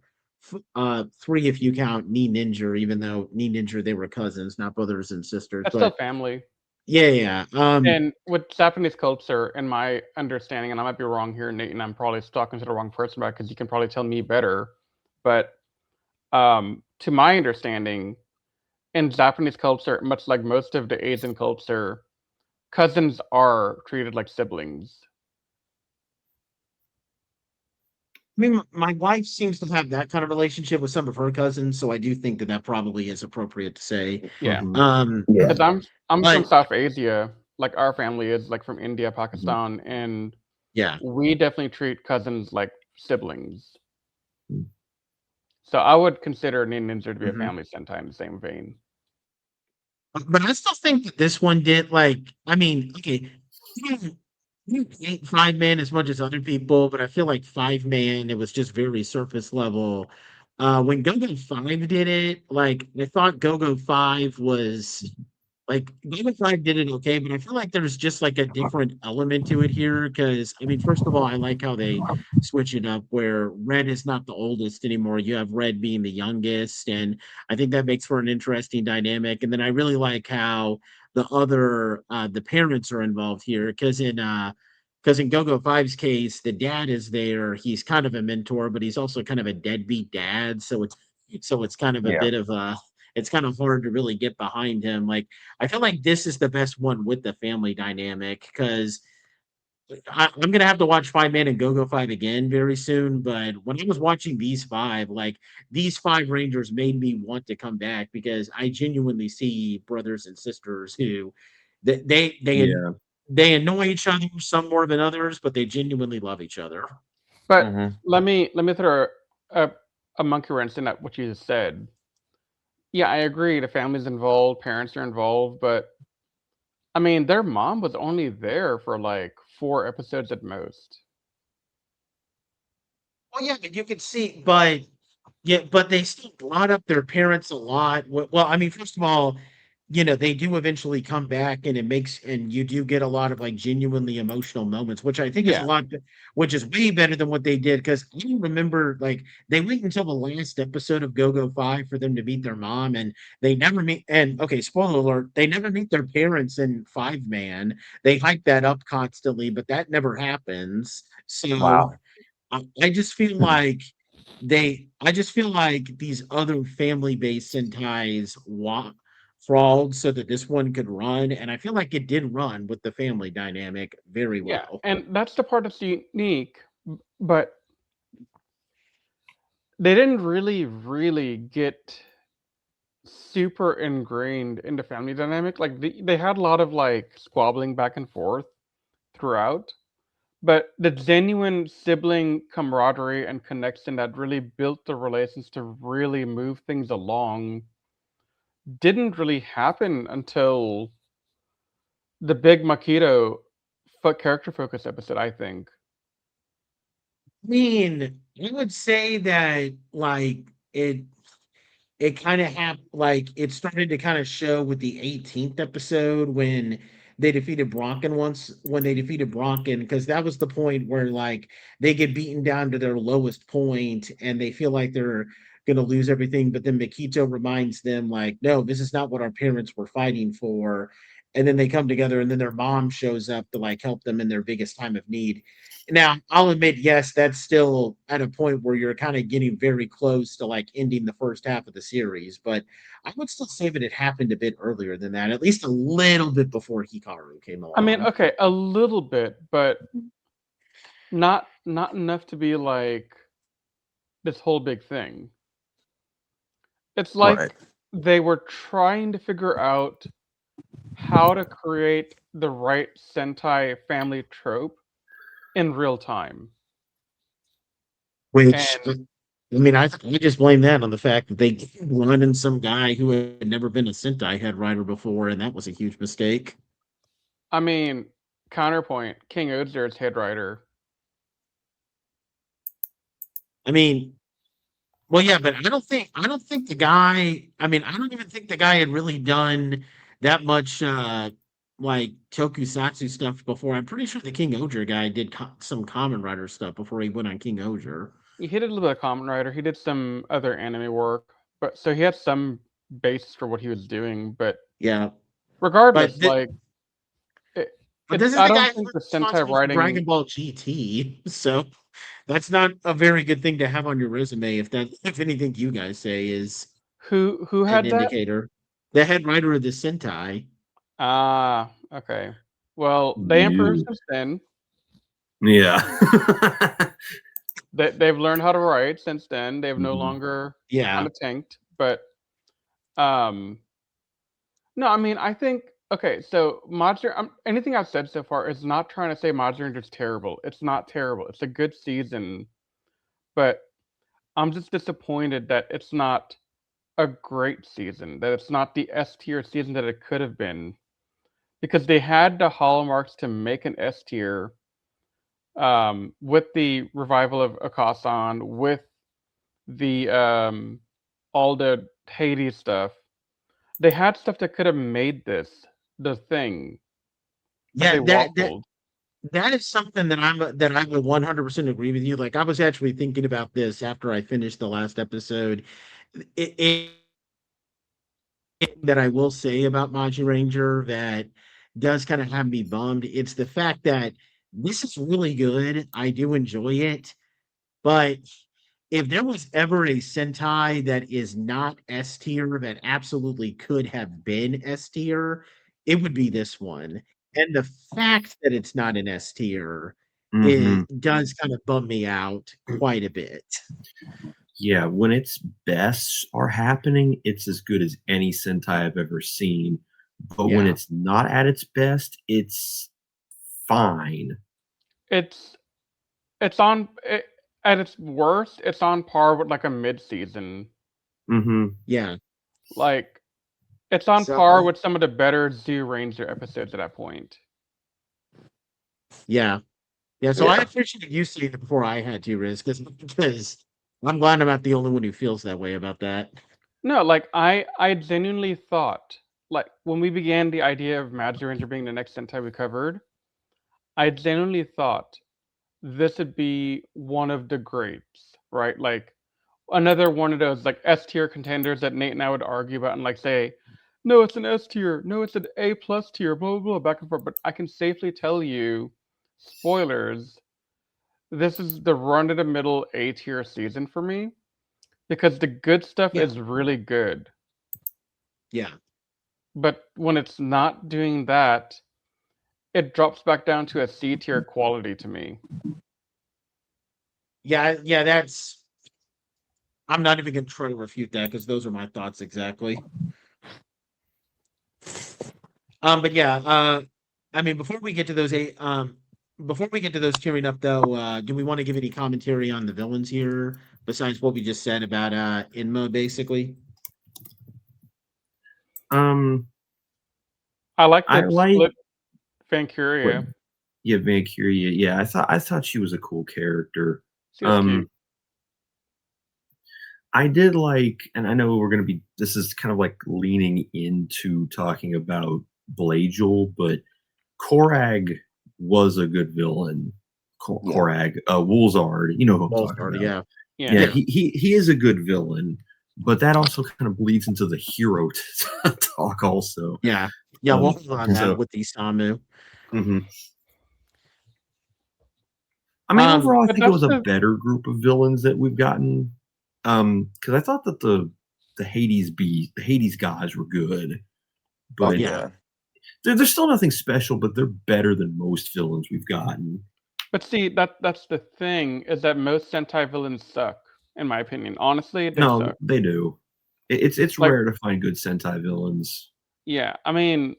Three if you count Knee Ninja, even though Knee Ninja they were cousins, not brothers and sisters. That's still But family. yeah. And with Japanese culture, in my understanding, and I might be wrong here, Nate, and I'm probably talking to the wrong person about because you can probably tell me better. But to my understanding, in Japanese culture, much like most of the Asian culture, cousins are treated like siblings. I mean, my wife seems to have that kind of relationship with some of her cousins, so I do think that that probably is appropriate to say. Yeah, Mhm. Yeah. because I'm from But South Asia. Like our family is like from India, Mhm. Pakistan, and Yeah, we definitely treat cousins like siblings. Mm. So I would consider Ninja to be a mhm. family Sentai in the same vein. But I still think that this one did I mean, okay, you hate 5 Man as much as other people, but I feel like 5 Man, it was just very surface level. When Go-Go 5 did it, I thought Go-Go 5 was Game of Thrones did it okay, but I feel like there's just like a different element to it here. Because I mean, first of all, I like how they switch it up where Red is not the oldest anymore. You have Red being the youngest, and I think that makes for an interesting dynamic. And then I really like how the parents are involved here because in Go-Go 5's case, the dad is there. He's kind of a mentor, but he's also kind of a deadbeat dad. So it's kind of a Yeah. bit of it's kind of hard to really get behind him. I feel like this is the best one with the family dynamic because I'm gonna have to watch 5 Man and Go Go 5 again very soon. But when I was watching these five, these five Rangers made me want to come back because I genuinely see brothers and sisters who they they they, Yeah. they annoy each other some more than others, but they genuinely love each other. But Hmm. let me throw a, a monkey wrench in at what you just said. Yeah, I agree. The family's involved, parents are involved, but I mean, their mom was only there for like 4 episodes at most. Well, yeah, but you can see, but they still brought up their parents a lot. Well, I mean, first of all, they do eventually come back, and and you do get a lot of genuinely emotional moments, which I think is Yeah, which is way better than what they did. Because I remember, they wait until the last episode of Go Go 5 for them to meet their mom, and they never meet. And okay, spoiler alert, they never meet their parents in 5 Man. They hype that up constantly, but that never happens. So. Wow. I just feel like I just feel like these other family-based Sentais crawled so that this one could run, and I feel like it did run with the family dynamic very yeah, well. and that's the part that's unique. But they didn't really get super ingrained in the family dynamic. Like they had a lot of like squabbling back and forth throughout, but the genuine sibling camaraderie and connection that really built the relations to really move things along didn't really happen until the big Makito character focus episode, I think. I mean, I would say that it it kind of it started to kind of show with the 18th episode when they defeated Bronkin, because that was the point where they get beaten down to their lowest point and they feel like they're gonna lose everything, but then Makito reminds them no, this is not what our parents were fighting for. And then they come together, and then their mom shows up to help them in their biggest time of need. Now, I'll admit, yes, that's still at a point where you're kind of getting very close to ending the first half of the series, but I would still say that it happened a bit earlier than that, at least a little bit before Hikaru came I mean, along. okay, a little bit, but not enough to be like this whole big thing. It's Right. like they were trying to figure out how to create the right Sentai family trope in real time. Which, And I mean, I just blame that on the fact that they run in some guy who had never been a Sentai head writer before, and that was a huge mistake. I mean, counterpoint, King Odzer's head writer. I mean, well, yeah, but I don't think the guy. I mean, I don't even think the guy had really done that much tokusatsu stuff before. I'm pretty sure the King Oger guy did some Common Rider stuff before he went on King Oger. He did a little bit of Kamen Rider. He did some other anime work, but so he had some basis for what he was doing. But Yeah, but regardless, it, this is I the don't guy who's think the Sentai responsible for writing. Dragon Ball GT. So that's not a very good thing to have on your resume. If anything you guys say is Who an had that? indicator. the head writer of the Sentai. Ah, okay. Well, they improved since then. Yeah. They've learned how to write since then. They've no Mhm. longer Yeah. kind of tanked, but no, I mean, I think okay. So anything I've said so far is not trying to say Magiranger is terrible. It's not terrible. It's a good season, but I'm just disappointed that it's not a great season. That it's not the S tier season that it could have been, because they had the hallmarks to make an S tier. With the revival of Akasan, with the all the Hades stuff, they had stuff that could have made this the thing that Yeah, they waffled. that is something that I would 100% agree with you. Like I was actually thinking about this after I finished the last episode. It that I will say about Magiranger that does kind of have me bummed. It's the fact that this is really good. I do enjoy it, but if there was ever a Sentai that is not S tier that absolutely could have been S tier, it would be this one. And the fact that it's not an S tier Mhm. does kind of bum me out quite a bit. Yeah, when its bests are happening, it's as good as any Sentai I've ever seen. But when Yeah. it's not at its best, it's fine. It's at its worst. It's on par with like a mid-season. Mhm. Yeah. Like it's on So par with some of the better Ranger episodes at that point. yeah. Yeah, so I Yeah. appreciate you saying it before I had to, Riz, because I'm glad I'm not the only one who feels that way about that. No, like I genuinely thought, like when we began the idea of Magiranger being the next Sentai we covered, I genuinely thought this would be one of the greats, right? Like another one of those like S tier contenders that Nate and I would argue about and like say, no, it's an S tier, no, it's an A plus tier, blah blah blah, back and forth. But I can safely tell you, spoilers, this is the run of the middle A tier season for me because the good stuff Yeah. is really good. Yeah. But when it's not doing that, it drops back down to a C tier quality to me. Yeah, that's I'm not even gonna try to refute that because those are my thoughts exactly. But yeah, I mean before we get to those before we get to those tearing up though, do we want to give any commentary on the villains here besides what we just said about Inma basically? I like I the like split what Vancuria. yeah, Valkyria. Yeah, I thought she was a cool character. She was cute. I did like, and I know this is kind of like leaning into talking about Blagel, but Korag was a good villain. Yeah. Korag, Woolzard, you know who I'm talking Both about. yeah. Yeah, he is a good villain, but that also kind of bleeds into the hero talk also. Yeah. Yeah, we'll hold on so- that with the Samu. Mhm. I mean, overall, I but think it was a that's the- better group of villains that we've gotten. Because I thought that the Hades guys were good, but Oh yeah. they're still nothing special. But they're better than most villains we've gotten. But see, that's the thing, is that most Sentai villains suck, in my opinion. Honestly, they No, suck. they do. It's Like- rare to find good Sentai villains. Yeah, I mean,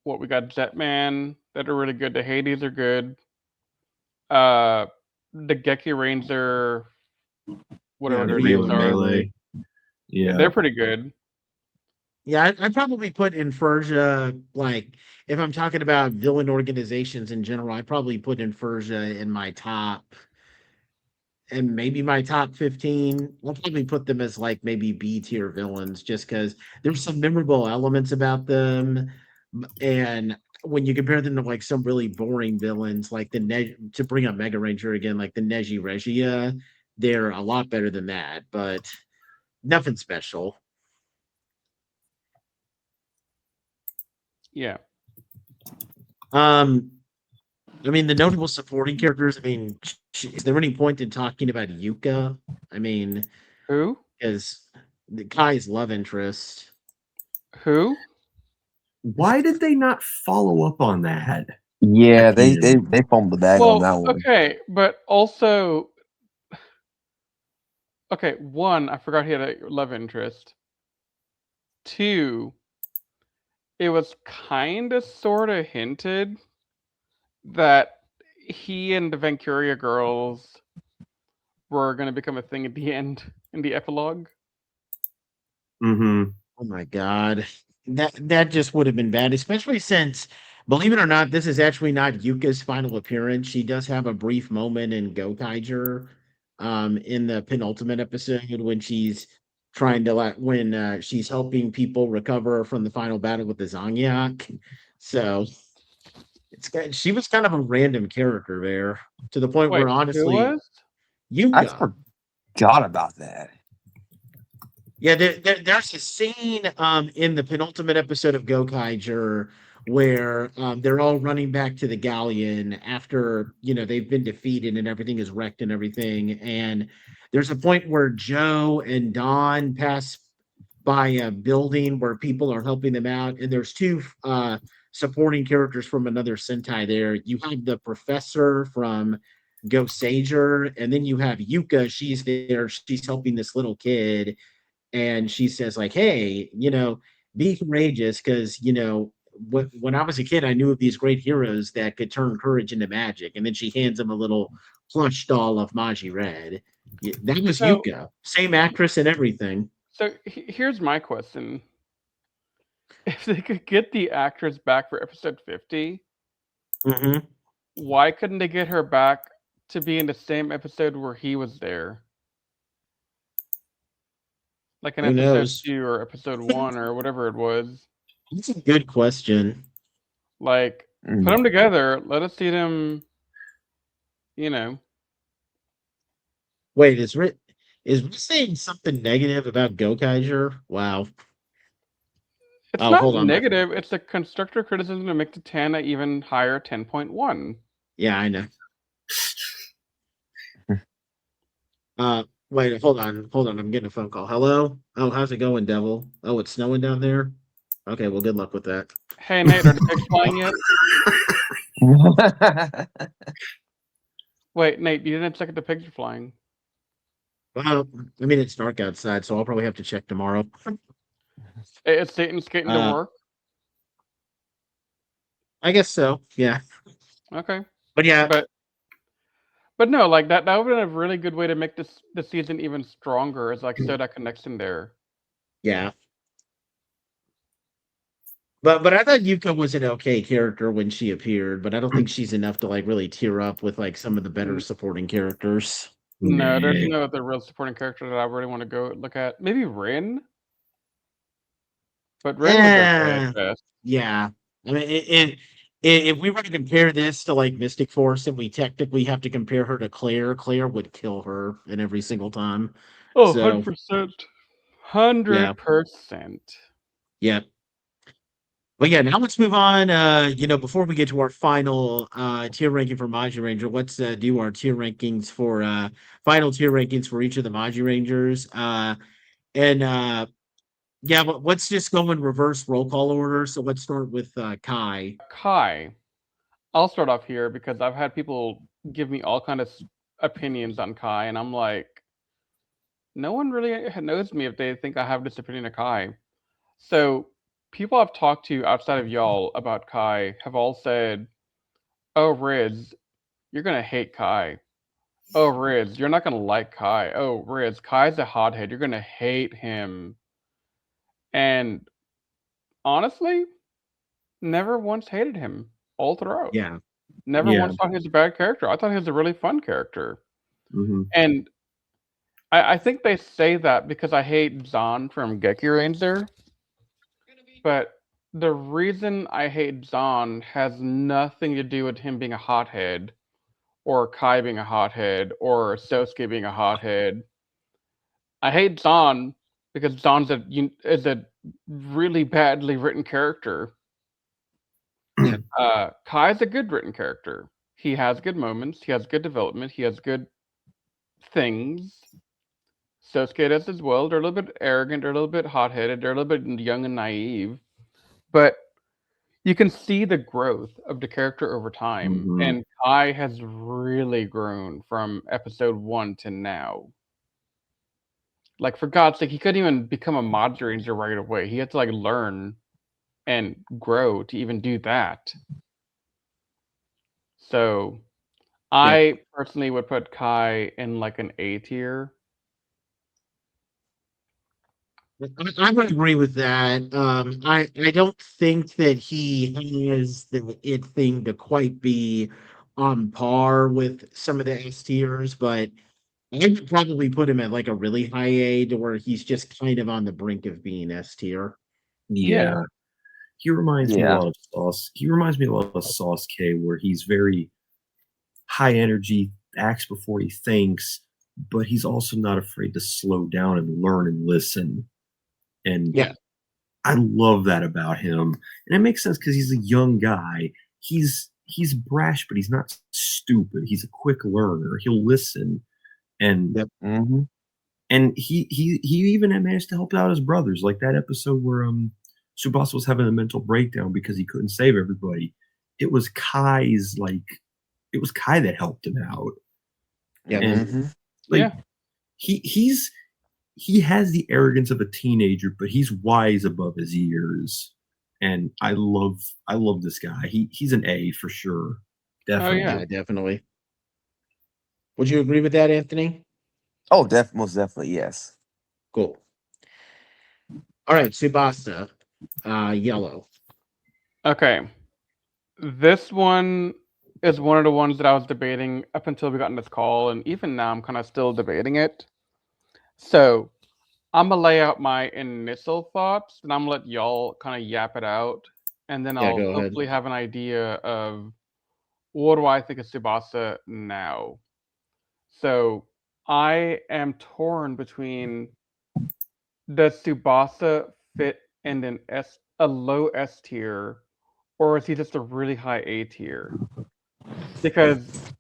what we got Jetman that are really good. The Hades are good. The Geki Ranger, whatever Yeah, their Rio names and are, Melee. Yeah, they're pretty good. Yeah, I'd probably put Infershia, like, if I'm talking about villain organizations in general, I'd probably put Infershia in my top, and maybe my top 15. I'll probably put them as, like, maybe B tier villains, just because there's some memorable elements about them. And when you compare them to, like, some really boring villains, like to bring up Mega Ranger again, like the Neji Regia, they're a lot better than that, but nothing special. Yeah. I mean, the notable supporting characters. I mean, is there any point in talking about Yuka? I mean, Who? because Kai's love interest. Who? Why did they not follow up on that? Yeah, At the end? they fumbled the bag on that Well, one. okay, but also, okay, one, I forgot he had a love interest. Two, it was kind of sort of hinted that he and the Vancuria girls were going to become a thing at the end, in the epilogue. Mm-hmm. Oh my god. That just would have been bad, especially since, believe it or not, this is actually not Yuka's final appearance. She does have a brief moment in Gokaiger in the penultimate episode when she's trying to when she's helping people recover from the final battle with the Zangyak. So she was kind of a random character there, to the point Wait, where who honestly was? I Yuka. forgot about that. Yeah, there's a scene in the penultimate episode of Gokaiger where they're all running back to the galleon after they've been defeated and everything is wrecked and everything. And there's a point where Joe and Don pass by a building where people are helping them out, and there's two supporting characters from another Sentai there. You have the professor from Goseiger, and then you have Yuka. She's there. She's helping this little kid, and she says like, hey, be courageous, because when I was a kid I knew of these great heroes that could turn courage into magic. And then she hands him a little plush doll of Maji that was So- Yuka, same actress and everything. So here's my question. If they could get the actress back for episode 50, Mm-hmm. why couldn't they get her back to be in the same episode where he was there? Like in Who episode knows? 2 or episode 1 or whatever it was. That's a good question. Like, put them together. Let us see them, Wait, is Rick saying something negative about Gokaiger? Wow. It's Oh, not hold on. negative. It's a constructor criticism to make the 10 an even higher 10.1. Yeah, I know. Wait, hold on. I'm getting a phone call. Hello? Oh, how's it going, Devil? Oh, it's snowing down there? Okay, well, good luck with that. Hey, Nate, are the pigs flying yet? Wait, Nate, you didn't check if the pigs are flying. Well, I mean, it's dark outside, so I'll probably have to check tomorrow. Is Satan skating to work? I guess so, yeah. Okay. But yeah, But no, like that would have been a really good way to make this season even stronger, is like so that connection there. yeah. But I thought Yuka was an okay character when she appeared, but I don't think she's enough to like really tear up with like some of the better supporting characters. No, there's no other real supporting character that I really want to go look at. Maybe Rin? But Rin was okay at best. Yeah. I mean, if we were to compare this to like Mystic Force and we technically have to compare her to Claire would kill her in every single time. Oh, So, 100%. 100%. yeah. But yeah, now let's move on. Before we get to our final tier ranking for Magiranger, let's do our tier rankings for final tier rankings for each of the Magirangers. Yeah, but let's just go in reverse roll call order. So let's start with Kai. Kai. I'll start off here because I've had people give me all kind of opinions on Kai, and I'm like, no one really knows me if they think I have this opinion of Kai. So people I've talked to outside of y'all about Kai have all said, oh, Riz, you're going to hate Kai. Oh, Riz, you're not going to like Kai. Oh, Riz, Kai's a hothead. You're going to hate him. And honestly, never once hated him all throughout. Yeah. Never once thought he was a bad character. I thought he was a really fun character. Mm-hmm. And I think they say that because I hate Zahn from Magiranger. But the reason I hate Zahn has nothing to do with him being a hothead, or Kai being a hothead, or Sosuke being a hothead. I hate Zahn because Zahn's is a really badly written character. Kai's a good written character. He has good moments. He has good development. He has good things. Sosuke does as well. They're a little bit arrogant, they're a little bit hot-headed, they're a little bit young and naive, but you can see the growth of the character over time, Mhm. and Kai has really grown from episode 1 to now. Like, for God's sake, he couldn't even become a Magiranger right away. He had to, like, learn and grow to even do that. So, I personally would put Kai in, like, an A tier. I would agree with that. I don't think that he has the it thing to quite be on par with some of the S tiers, but I would probably put him at like a really high A to where he's just kind of on the brink of being S tier. Yeah. He reminds me a Yeah. lot of Sauce. He reminds me a lot of Sauce K, where he's very high energy, acts before he thinks, but he's also not afraid to slow down and learn and listen. And Yeah. I love that about him. And it makes sense because he's a young guy. He's brash, but he's not stupid. He's a quick learner. He'll listen. And Yep. and he even had managed to help out his brothers. Like that episode where Tsubasa was having a mental breakdown because he couldn't save everybody. It was Kai that helped him out. Yeah. And like he has the arrogance of a teenager, but he's wise above his years. And I love this guy. He's an A for sure. Definitely. Yeah, definitely. Would you agree with that, Anthony? Oh, most definitely, yes. Cool. All right, Tsubasa, yellow. Okay. This one is one of the ones that I was debating up until we got in this call, and even now I'm kind of still debating it. So I'm gonna lay out my initial thoughts, and I'm gonna let y'all kind of yap it out, and then Yeah, I'll go ahead. hopefully have an idea of what do I think of Tsubasa now. So I am torn between, does Tsubasa fit in a low S tier, or is he just a really high A tier? Because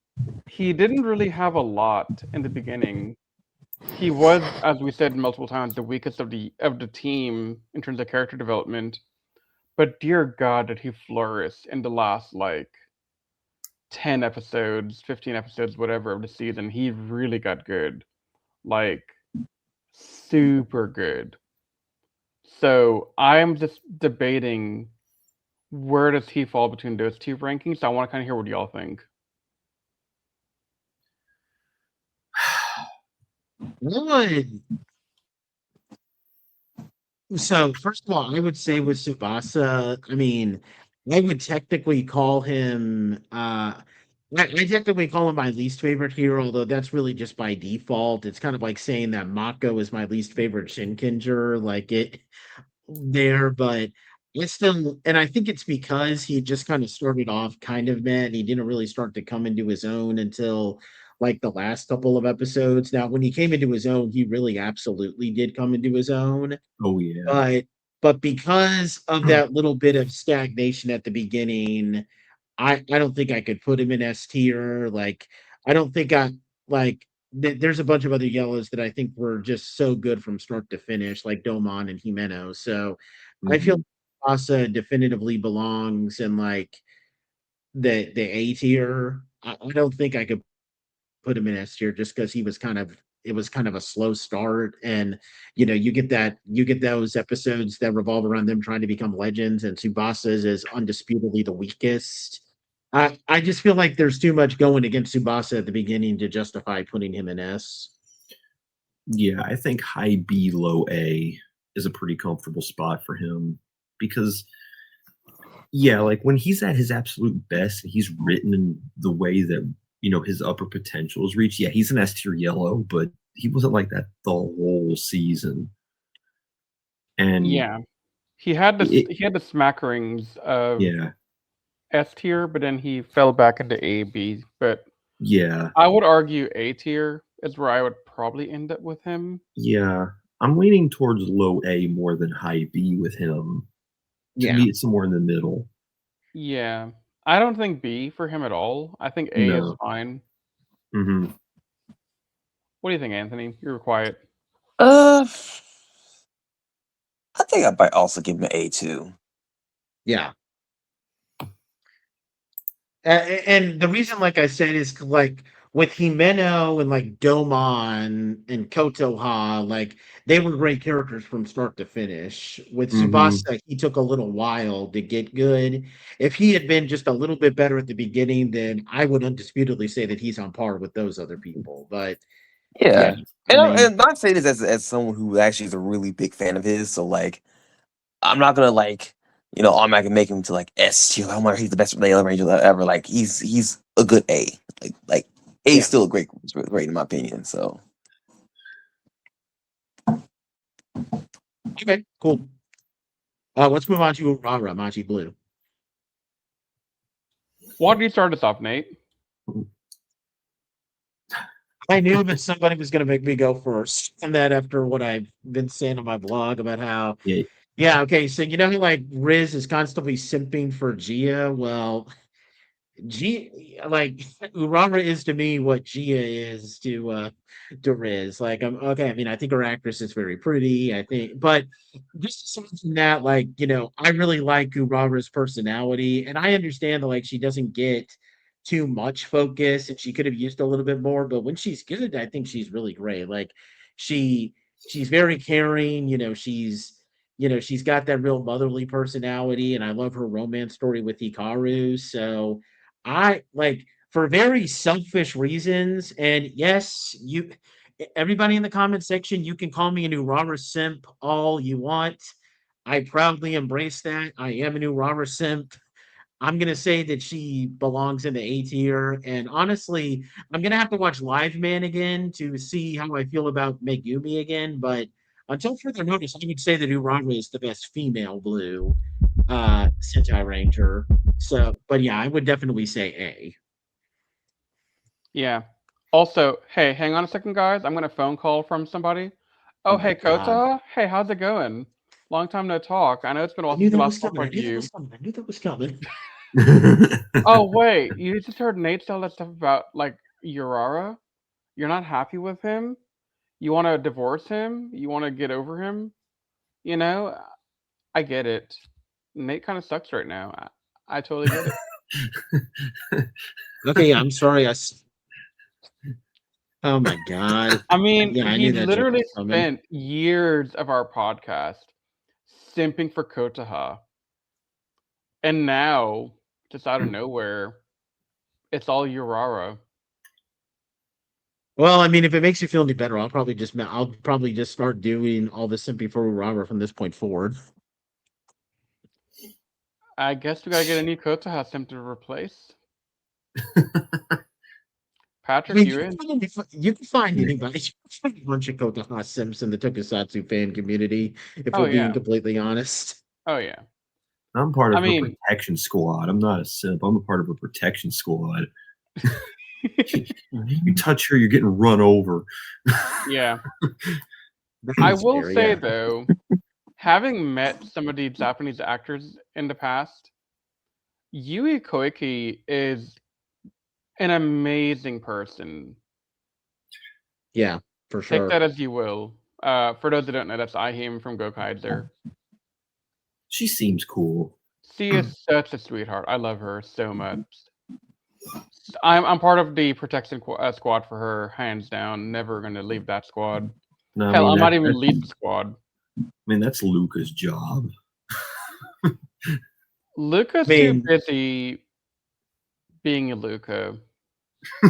he didn't really have a lot in the beginning. He was, as we said multiple times, the weakest of the team in terms of character development. But dear God, did he flourish in the last like 10 episodes, 15 episodes, whatever of the season. He really got good. Like super good. So I am just debating where does he fall between those two rankings. So I want to kind of hear what y'all think. So first of all, I would say with Tsubasa, I mean, I would technically call him I technically call him my least favorite hero, although that's really just by default. It's kind of like saying that Mako is my least favorite Shinkenger, like it there, but it's still, and I think it's because he just kind of started off kind of meh, and he didn't really start to come into his own until like the last couple of episodes. Now, when he came into his own, he really absolutely did come into his own. Oh yeah. But because of that little bit of stagnation at the beginning, I don't think I could put him in S tier. Like I don't think I like there's a bunch of other yellows that I think were just so good from start to finish, like Domon and Himeno. So I feel Asa definitively belongs in like the A tier. I don't think I could put him in S tier just because it was kind of a slow start, and you get those episodes that revolve around them trying to become legends, and Tsubasa's is undisputedly the weakest. I just feel like there's too much going against Tsubasa at the beginning to justify putting him in S. Yeah, I think high B, low A is a pretty comfortable spot for him because, yeah, like when he's at his absolute best and he's written in the way that, his upper potential is reached, yeah, he's an S tier yellow, but he wasn't like that the whole season. And yeah, he had the smackerings of S tier, but then he fell back into A, B. But yeah, I would argue A tier is where I would probably end up with him. Yeah, I'm leaning towards low A more than high B with him. To me, it's somewhere in the middle. Yeah, I don't think B for him at all. I think A is fine. Mm-hmm. What do you think, Anthony? You're quiet. I think I might also give him an A2. Yeah. And the reason, like I said, is like with Himeno and like Domon and Kotoha, like they were great characters from start to finish. With Tsubasa, he took a little while to get good. If he had been just a little bit better at the beginning, then I would undisputedly say that he's on par with those other people. But yeah, Yeah. I mean, And I'm saying this as someone who actually is a really big fan of his, so like I'm not gonna like, automatically make him to like S tier. Oh my, he's the best Yellow Ranger ever. Like he's a good A. Like A is yeah. still a great in my opinion. So Okay, cool. Let's move on to Urara, Machi Blue. Why don't you start us off, Nate? I knew that somebody was going to make me go first, and that after what I've been saying on my blog about how, yeah, okay, so you know how like Riz is constantly simping for Gia? Well, like Urara is to me what Gia is to Riz. Like I'm okay. I mean, I think her actress is very pretty. I think, but just something that like I really like Urara's personality, and I understand that like she doesn't get too much focus, and she could have used a little bit more. But when she's good, I think she's really great. Like she she's very caring. She's got that real motherly personality, and I love her romance story with Hikaru. So I like for very selfish reasons. And yes, everybody in the comment section, you can call me an Urara simp all you want. I proudly embrace that. I am an Urara simp. I'm gonna say that she belongs in the A tier. And honestly, I'm gonna have to watch Live Man again to see how I feel about Megumi again. But until further notice, I would say that Urara is the best female blue Sentai Ranger. So, but yeah, I would definitely say A. Yeah. Also, hey, hang on a second, guys. I'm gonna phone call from somebody. Oh, Oh my hey, god. Kota. Hey, how's it going? Long time no talk. I know it's been a I while knew since we that last was spoke coming. I with knew that you. was coming. I knew that was coming. Oh, wait. You just heard Nate tell that stuff about, like, Urara? You're not happy with him? You want to divorce him? You want to get over him? You know, I get it. Nate kind of sucks right now. I totally get it. Okay, yeah, I'm sorry. Oh my god. I mean, Yeah, I he knew that joke literally was coming. spent years of our podcast simping for Kotaha. And now, just out of nowhere, it's all Urara. Well, I mean, if it makes you feel any better, I'll probably just start doing all the simping for Urara from this point forward. I guess we gotta get a new Kotaha sim to replace. I Patrick, mean, you in? you can find anybody. You can find a bunch of Kotoha Sims in the Tokusatsu fan community, if Oh, we're being yeah. completely honest. Oh, yeah. I'm part of I a mean- protection squad. I'm not a simp. I'm a part of a protection squad. You touch her, you're getting run over. Yeah. That I is will fair, say, yeah. though, having met some of the Japanese actors in the past, Yui Koike is an amazing person. Yeah, for Take sure. that as you will. For those that don't know, that's Ihim from Gokaizer. She seems cool. She is such a sweetheart. I love her so much. I'm part of the protection squad for her, hands down. Never gonna leave that squad. No, Hell, I might even lead the squad. I mean, that's Luca's job. Luca's too busy being a Luca. I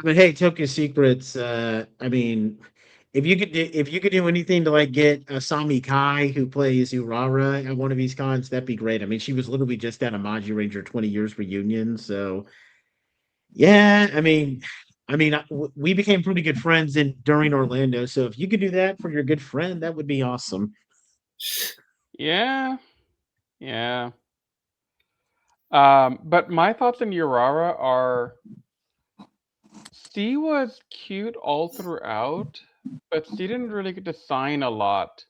mean, hey, Toku Secrets. I mean, if you could do anything to like get Asami Kai, who plays Urara at one of these cons, that'd be great. I mean, she was literally just at a Magiranger 20 years reunion, so yeah. We became pretty good friends during Orlando. So if you could do that for your good friend, that would be awesome. Yeah. But my thoughts on Urara are she was cute all throughout, but she didn't really get to sign a lot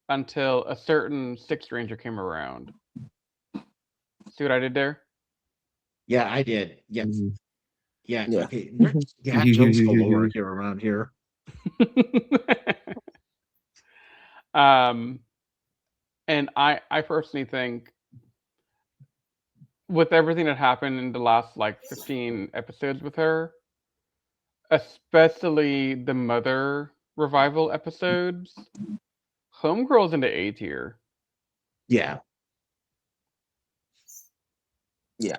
until a certain Sixth Ranger came around. See what I did there? Yeah, I did. Yeah. Mhm. Yeah. Yeah. Okay. There's dad jokes galore here around here. And I personally think with everything that happened in the last like 15 episodes with her, especially the mother revival episodes, Homegirl's in the A tier. Yeah. Yeah.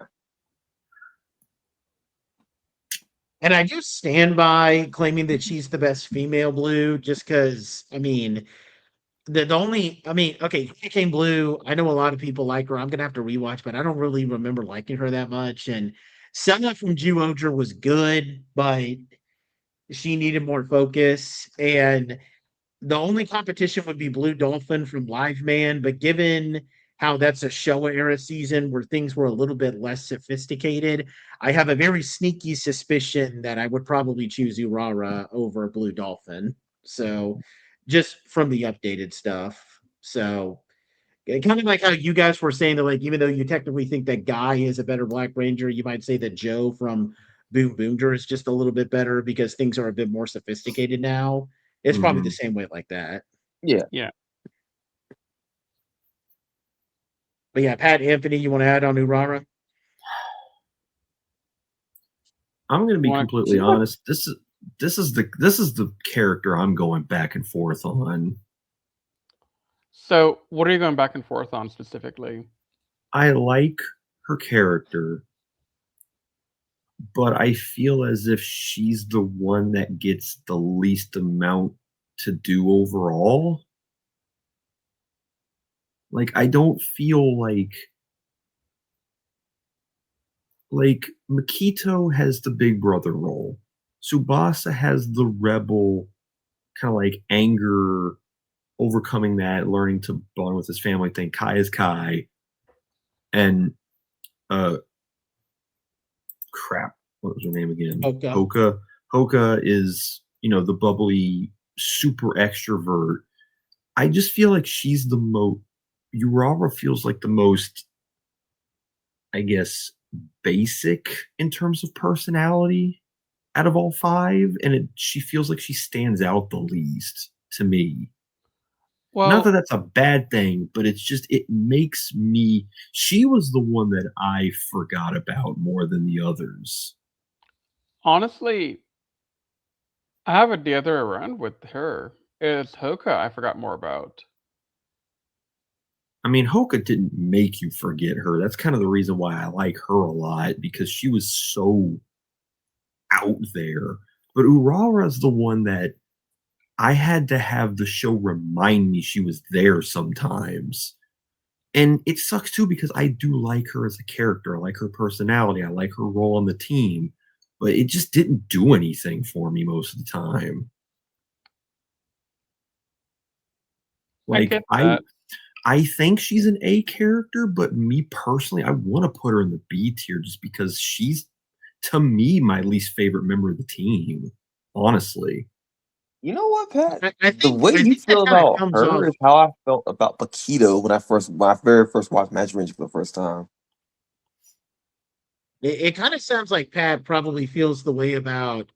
And I do stand by claiming that she's the best female Blue, just because, I mean, okay, Hurricane Blue, I know a lot of people like her. I'm gonna have to rewatch, but I don't really remember liking her that much. And Senna from Ju-Oger was good, but she needed more focus. And the only competition would be Blue Dolphin from Live Man, but given how that's a Showa era season where things were a little bit less sophisticated, I have a very sneaky suspicion that I would probably choose Urara over Blue Dolphin. So just from the updated stuff. So kind of like how you guys were saying that, like, even though you technically think that Guy is a better Black Ranger, you might say that Joe from Boom Boomer is just a little bit better because things are a bit more sophisticated now. It's probably the same way like that. Yeah. Yeah. But yeah, Pat, Anthony, you want to add on Urara? I'm going to be completely honest. This is the character I'm going back and forth on. So, what are you going back and forth on specifically? I like her character, but I feel as if she's the one that gets the least amount to do overall. Like, I don't feel like Makito has the big brother role. Tsubasa has the rebel kind of like anger, overcoming that, learning to bond with his family thing. Kai is Kai. And crap, what was her name again? Hoka is, the bubbly super extrovert. I just feel like she's the most Urara feels like the most, I guess, basic in terms of personality out of all five, and she feels like she stands out the least to me. Well, not that that's a bad thing, but it's just, it makes me, she was the one that I forgot about more than the others. Honestly, I have it the other way around with her. It's Hoka I forgot more about. I mean, Hoka didn't make you forget her. That's kind of the reason why I like her a lot, because she was so out there. But Urara is the one that I had to have the show remind me she was there sometimes. And it sucks too, because I do like her as a character. I like her personality. I like her role on the team. But it just didn't do anything for me most of the time. Like, I think she's an A character, but me personally, I want to put her in the B tier just because she's, to me, my least favorite member of the team, honestly. You know what, Pat? The way you feel about her is how I felt about Paquito when I very first watched Magiranger for the first time. It kind of sounds like Pat probably feels the way about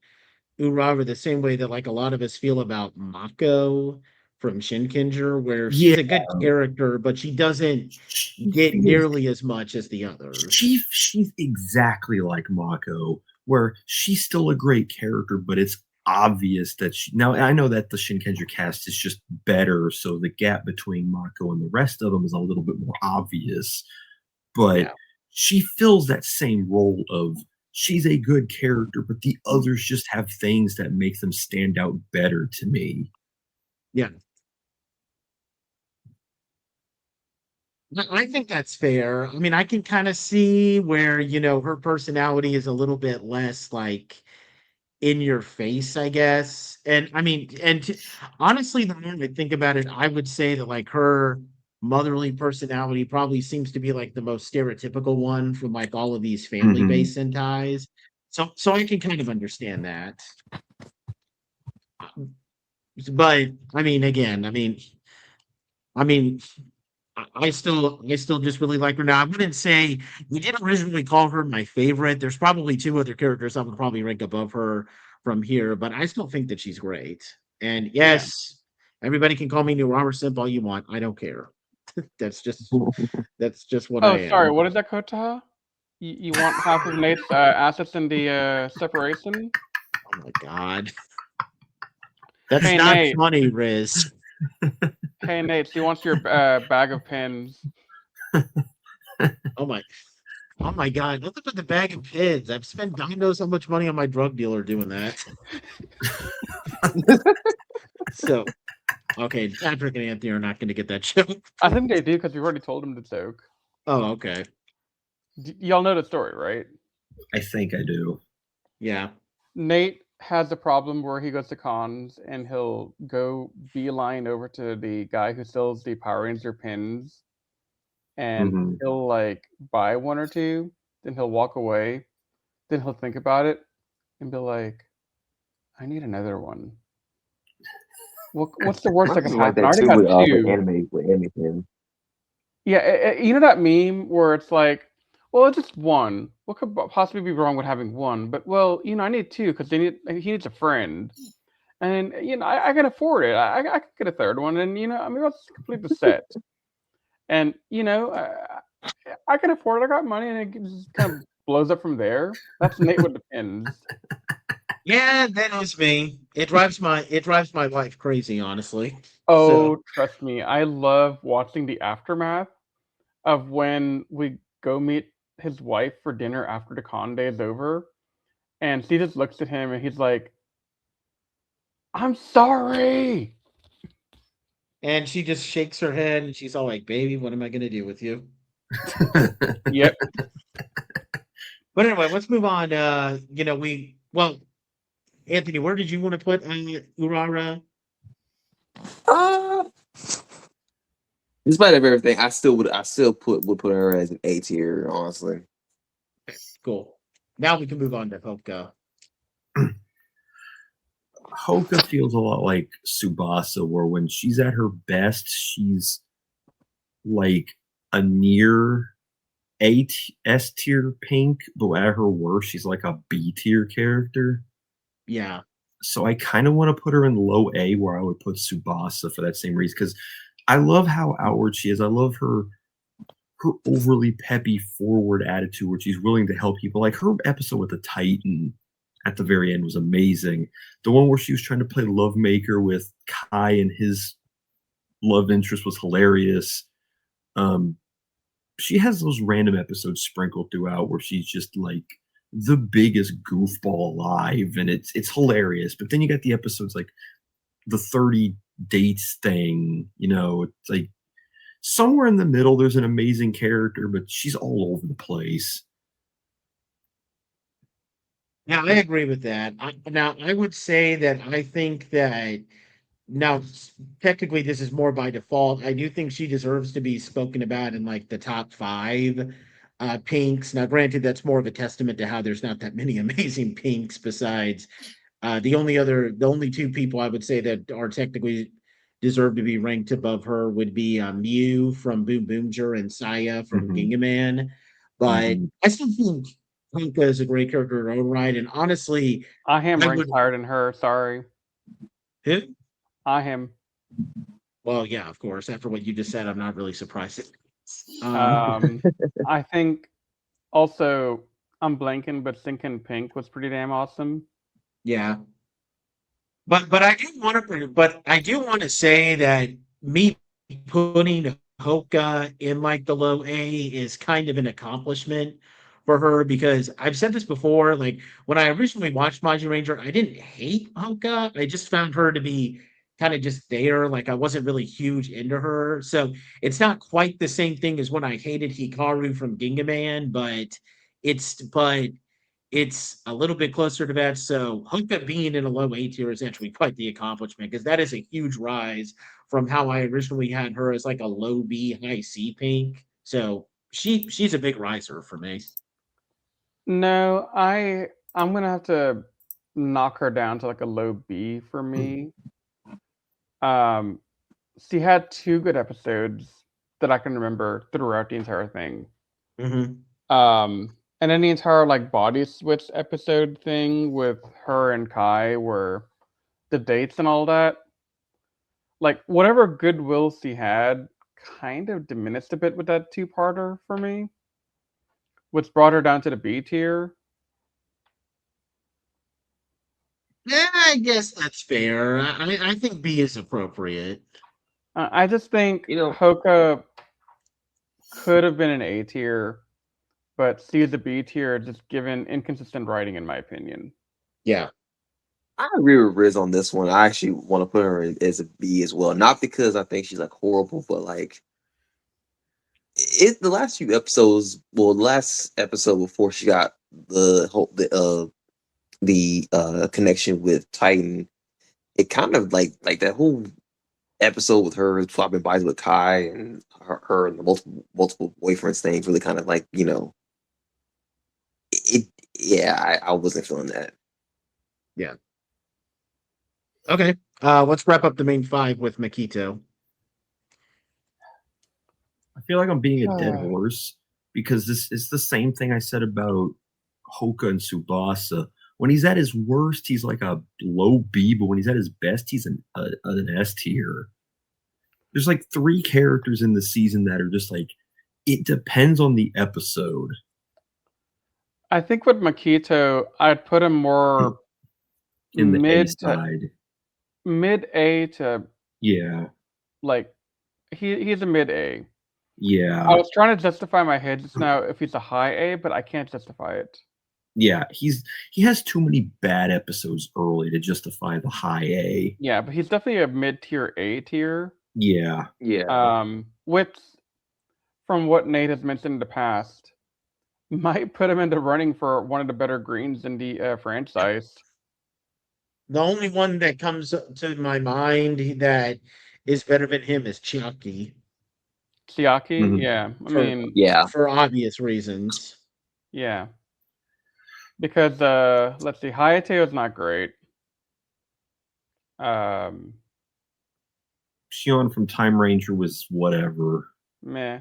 Urara the same way that like a lot of us feel about Mako from Shinkenger, where she's a good character, but she doesn't get nearly as much as the others. She's exactly like Mako, where she's still a great character, but it's obvious that now I know that the Shinkenger cast is just better, so the gap between Mako and the rest of them is a little bit more obvious, but she fills that same role of she's a good character, but the others just have things that make them stand out better to me. Yeah. I think that's fair. I mean, I can kind of see where, her personality is a little bit less like in your face, I guess. And I mean, honestly, the more I think about it, I would say that like her motherly personality probably seems to be like the most stereotypical one from like all of these family-based Sentais. So I can kind of understand that. But I mean, again, I still just really like her. Now, I wouldn't say we didn't originally call her my favorite. There's probably two other characters I would probably rank above her from here, but I still think that she's great. And yes, everybody can call me New Armor Simp all you want. I don't care. that's just what Oh, I sorry. am. What is that, Kotaha? You want half of Nate's assets in the separation? Oh my god. That's Hey, not Nate. funny, Riz. Hey, Nate. She wants your bag of pins. Oh my god. Look at the bag of pins. I've spent God knows how much money on my drug dealer doing that. So okay, Patrick and Anthony are not going to get that joke. I think they do because we've already told them the joke. Oh, okay. Y'all know the story, right? I think I do. Yeah. Nate has a problem where he goes to cons and he'll go beeline over to the guy who sells the Power Ranger pins, and he'll like buy one or two, then he'll walk away, then he'll think about it and be like, I need another one. What's the worst that could Like happen? I that already too got with two. anime pins. Yeah, you know that meme where it's like, well, it's just one. What could possibly be wrong with having one? But well, I need two because he needs a friend, and I can afford it. I could get a third one, and I mean, let's complete the set. And I can afford it. I got money, and it just kind of blows up from there. That's Nate with the pins. Yeah, that is me. It drives my wife crazy, honestly. Oh, So, trust me, I love watching the aftermath of when we go meet his wife for dinner after the con day is over, and she just looks at him and he's like, "I'm sorry." and she just shakes her head and she's all like, "Baby, what am I going to do with you?" Yep. But anyway, let's move on. Anthony, where did you want to put Urara? Despite of everything, I still would put her as an A tier, honestly. Cool. Now we can move on to Hoka. Hoka feels a lot like Tsubasa, where when she's at her best, she's like a near S tier pink, but at her worst, she's like a B tier character. Yeah. So I kind of want to put her in low A, where I would put Tsubasa for that same reason, because I love how outward she is. I love her overly peppy forward attitude where she's willing to help people. Like her episode with the Titan at the very end was amazing. The one where she was trying to play lovemaker with Kai and his love interest was hilarious. She has those random episodes sprinkled throughout where she's just like the biggest goofball alive, and it's hilarious. But then you got the episodes like the 30 dates thing, it's like somewhere in the middle there's an amazing character, but she's all over the place. Yeah, I agree with that. I would say that I think that now technically this is more by default. I do think she deserves to be spoken about in like the top 5 pinks. Now, granted, that's more of a testament to how there's not that many amazing pinks besides the only 2 people I would say that are technically deserve to be ranked above her would be Mew from Boom Boomger and Saya from Gingaman. But I still think Honka is a great character in her own right. And honestly, I am ranked higher than her. Sorry. Who? I am. Well, yeah, of course. After what you just said, I'm not really surprised. I think also I'm blanking, but Sinkin Pink was pretty damn awesome. Yeah. But I do want to say that me putting Hoka in like the low A is kind of an accomplishment for her, because I've said this before. Like when I originally watched Magiranger, I didn't hate Hoka. I just found her to be kind of just there. Like I wasn't really huge into her. So it's not quite the same thing as when I hated Hikaru from Gingaman, but it's a little bit closer to that. So Honka being in a low A tier is actually quite the accomplishment, because that is a huge rise from how I originally had her as like a low B, high C pink. So she's a big riser for me. No, I'm gonna have to knock her down to like a low B for me. She had 2 good episodes that I can remember throughout the entire thing. Mm-hmm. And And then the entire like body switch episode thing with her and Kai, where the dates and all that, like whatever goodwill she had, kind of diminished a bit with that two-parter for me, which brought her down to the B tier. Yeah, I guess that's fair. I think B is appropriate. I just think You know- Hoka could have been an A tier, but C is a B tier, just given inconsistent writing, in my opinion. Yeah. I agree with Riz on this one. I actually want to put her as a B as well. Not because I think she's like horrible, but like the last few episodes. Well, the last episode before she got the whole the connection with Titan, it kind of like that whole episode with her swapping bodies with Kai and her and the multiple boyfriends things really kind of like, you know, it. Yeah, I wasn't feeling that. Yeah. Okay. Let's wrap up the main five with Makito. I feel like I'm being a dead horse because this is the same thing I said about Hoka and Tsubasa. When he's at his worst, he's like a low B, but when he's at his best, he's an S tier. There's like 3 characters in the season that are just like, it depends on the episode. I think with Makito, I'd put him more In the A mid side. mid A to Yeah. like he's a mid A. Yeah. I was trying to justify my head just now if he's a high A, but I can't justify it. Yeah, he has too many bad episodes early to justify the high A. Yeah, but he's definitely a mid-tier A tier. Yeah. Which, from what Nate has mentioned in the past, might put him into running for one of the better greens in the franchise. The only one that comes to my mind that is better than him is Chiaki. Chiaki? Mhm. Yeah. I mean, for obvious reasons. Yeah. Because let's see, Hayate is not great. Shion from Time Ranger was whatever. Meh.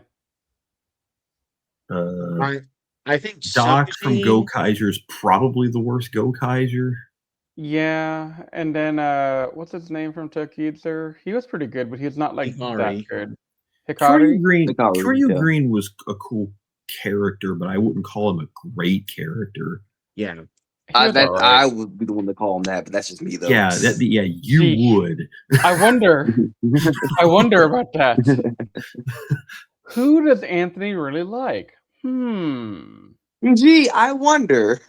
I think Doc from Soji- Go Kaiser is probably the worst Go Kaiser. Yeah, and then what's his name from Tokyo? He was pretty good, but he's not like that Hikari. good. Hikari? Kiryu Green was a cool character, but I wouldn't call him a great character. Yeah. I would be the one to call him that, but that's just me though. Yeah, you would. I wonder about that. Who does Anthony really like? Gee, I wonder.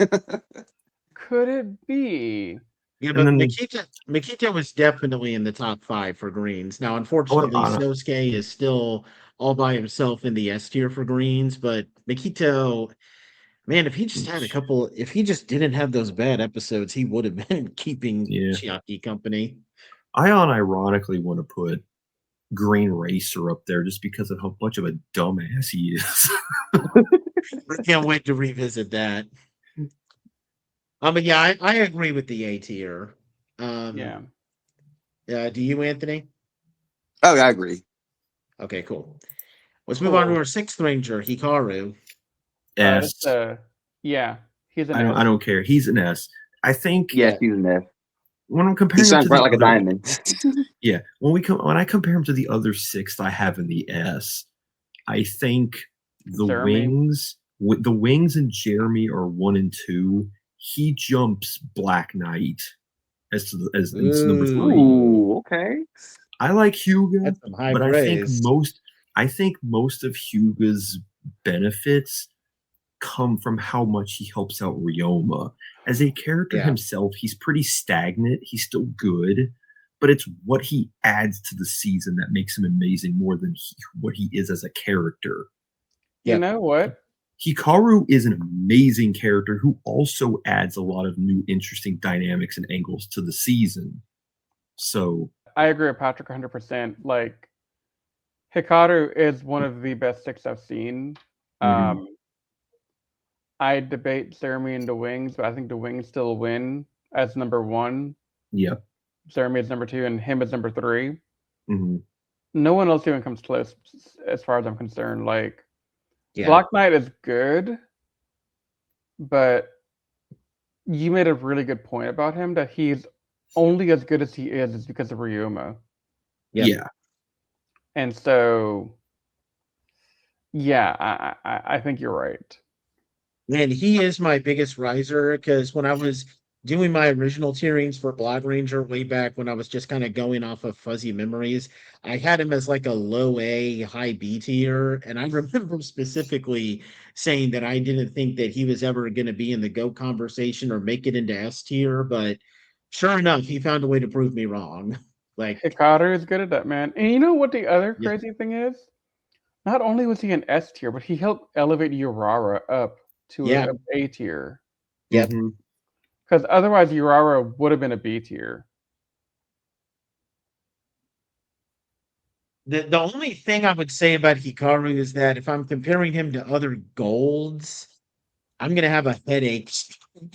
Could it be? Yeah, but Makita was definitely in the top 5 for greens. Now, unfortunately, Sosuke is still all by himself in the S tier for greens, but Makito, man, if he just didn't have those bad episodes, he would have been keeping Chiaki company. I unironically want to put Green Racer up there just because of how much of a dumbass he is. I can't wait to revisit that. But yeah, I agree with the A tier. Yeah. Do you, Anthony? Oh, yeah, I agree. Okay, cool. Let's move on to our 6th ranger, Hikaru. S. Yeah, he's an I don't care. He's an S. I think. Yeah, he's an S. When I'm comparing, he shines bright like a diamond. Yeah, when I compare him to the other 6 I have in the S, I think the Wings and Jeremy are 1 and 2. He jumps Black Knight as number 3. Ooh, okay. I like Hyuga, That's some high but praise. I think most of Hyuga's benefits come from how much he helps out Ryoma. As a character himself, he's pretty stagnant. He's still good, but it's what he adds to the season that makes him amazing more than what he is as a character. You know what? Hikaru is an amazing character who also adds a lot of new interesting dynamics and angles to the season. So I agree with Patrick 100%. Like, Hikaru is one of the best 6 I've seen. I debate Jeremy and the Wings, but I think the Wings still win as number 1. Yep. Jeremy is number 2, and him is number 3. Mm-hmm. No one else even comes close, as far as I'm concerned. Like, Black Knight is good, but you made a really good point about him that he's only as good as he is because of Ryoma. Yep. Yeah. And so, yeah, I think you're right. And he is my biggest riser because when I was doing my original tierings for Blood Ranger way back when I was just kind of going off of fuzzy memories, I had him as like a low A, high B tier. And I remember specifically saying that I didn't think that he was ever going to be in the GO conversation or make it into S tier. But sure enough, he found a way to prove me wrong. Like, Hikaru is good at that, man. And you know what the other Yeah. crazy thing is? Not only was he an S tier, but he helped elevate Urara up to Yeah. an A tier. Yep. Mhm. Because otherwise, Urara would have been a B tier. The only thing I would say about Hikaru is that if I'm comparing him to other golds, I'm gonna have a headache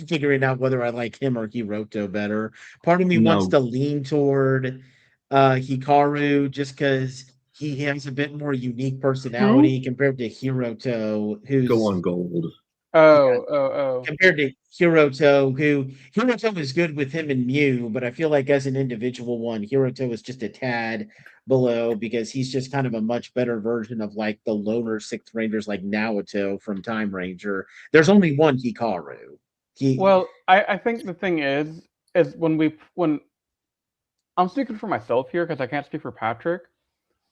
figuring out whether I like him or Hiroto better. Part of me wants No. to lean toward Hikaru just because he has a bit more unique personality compared to Hiroto, Go who's on gold. Oh. compared to Hiroto, who Hiroto is good with him and Mew, but I feel like as an individual one, Hiroto is just a tad below because he's just kind of a much better version of like the loner Sixth Rangers like Naoto from Time Ranger. There's only one Hikaru. Well, I think the thing is when I'm speaking for myself here because I can't speak for Patrick,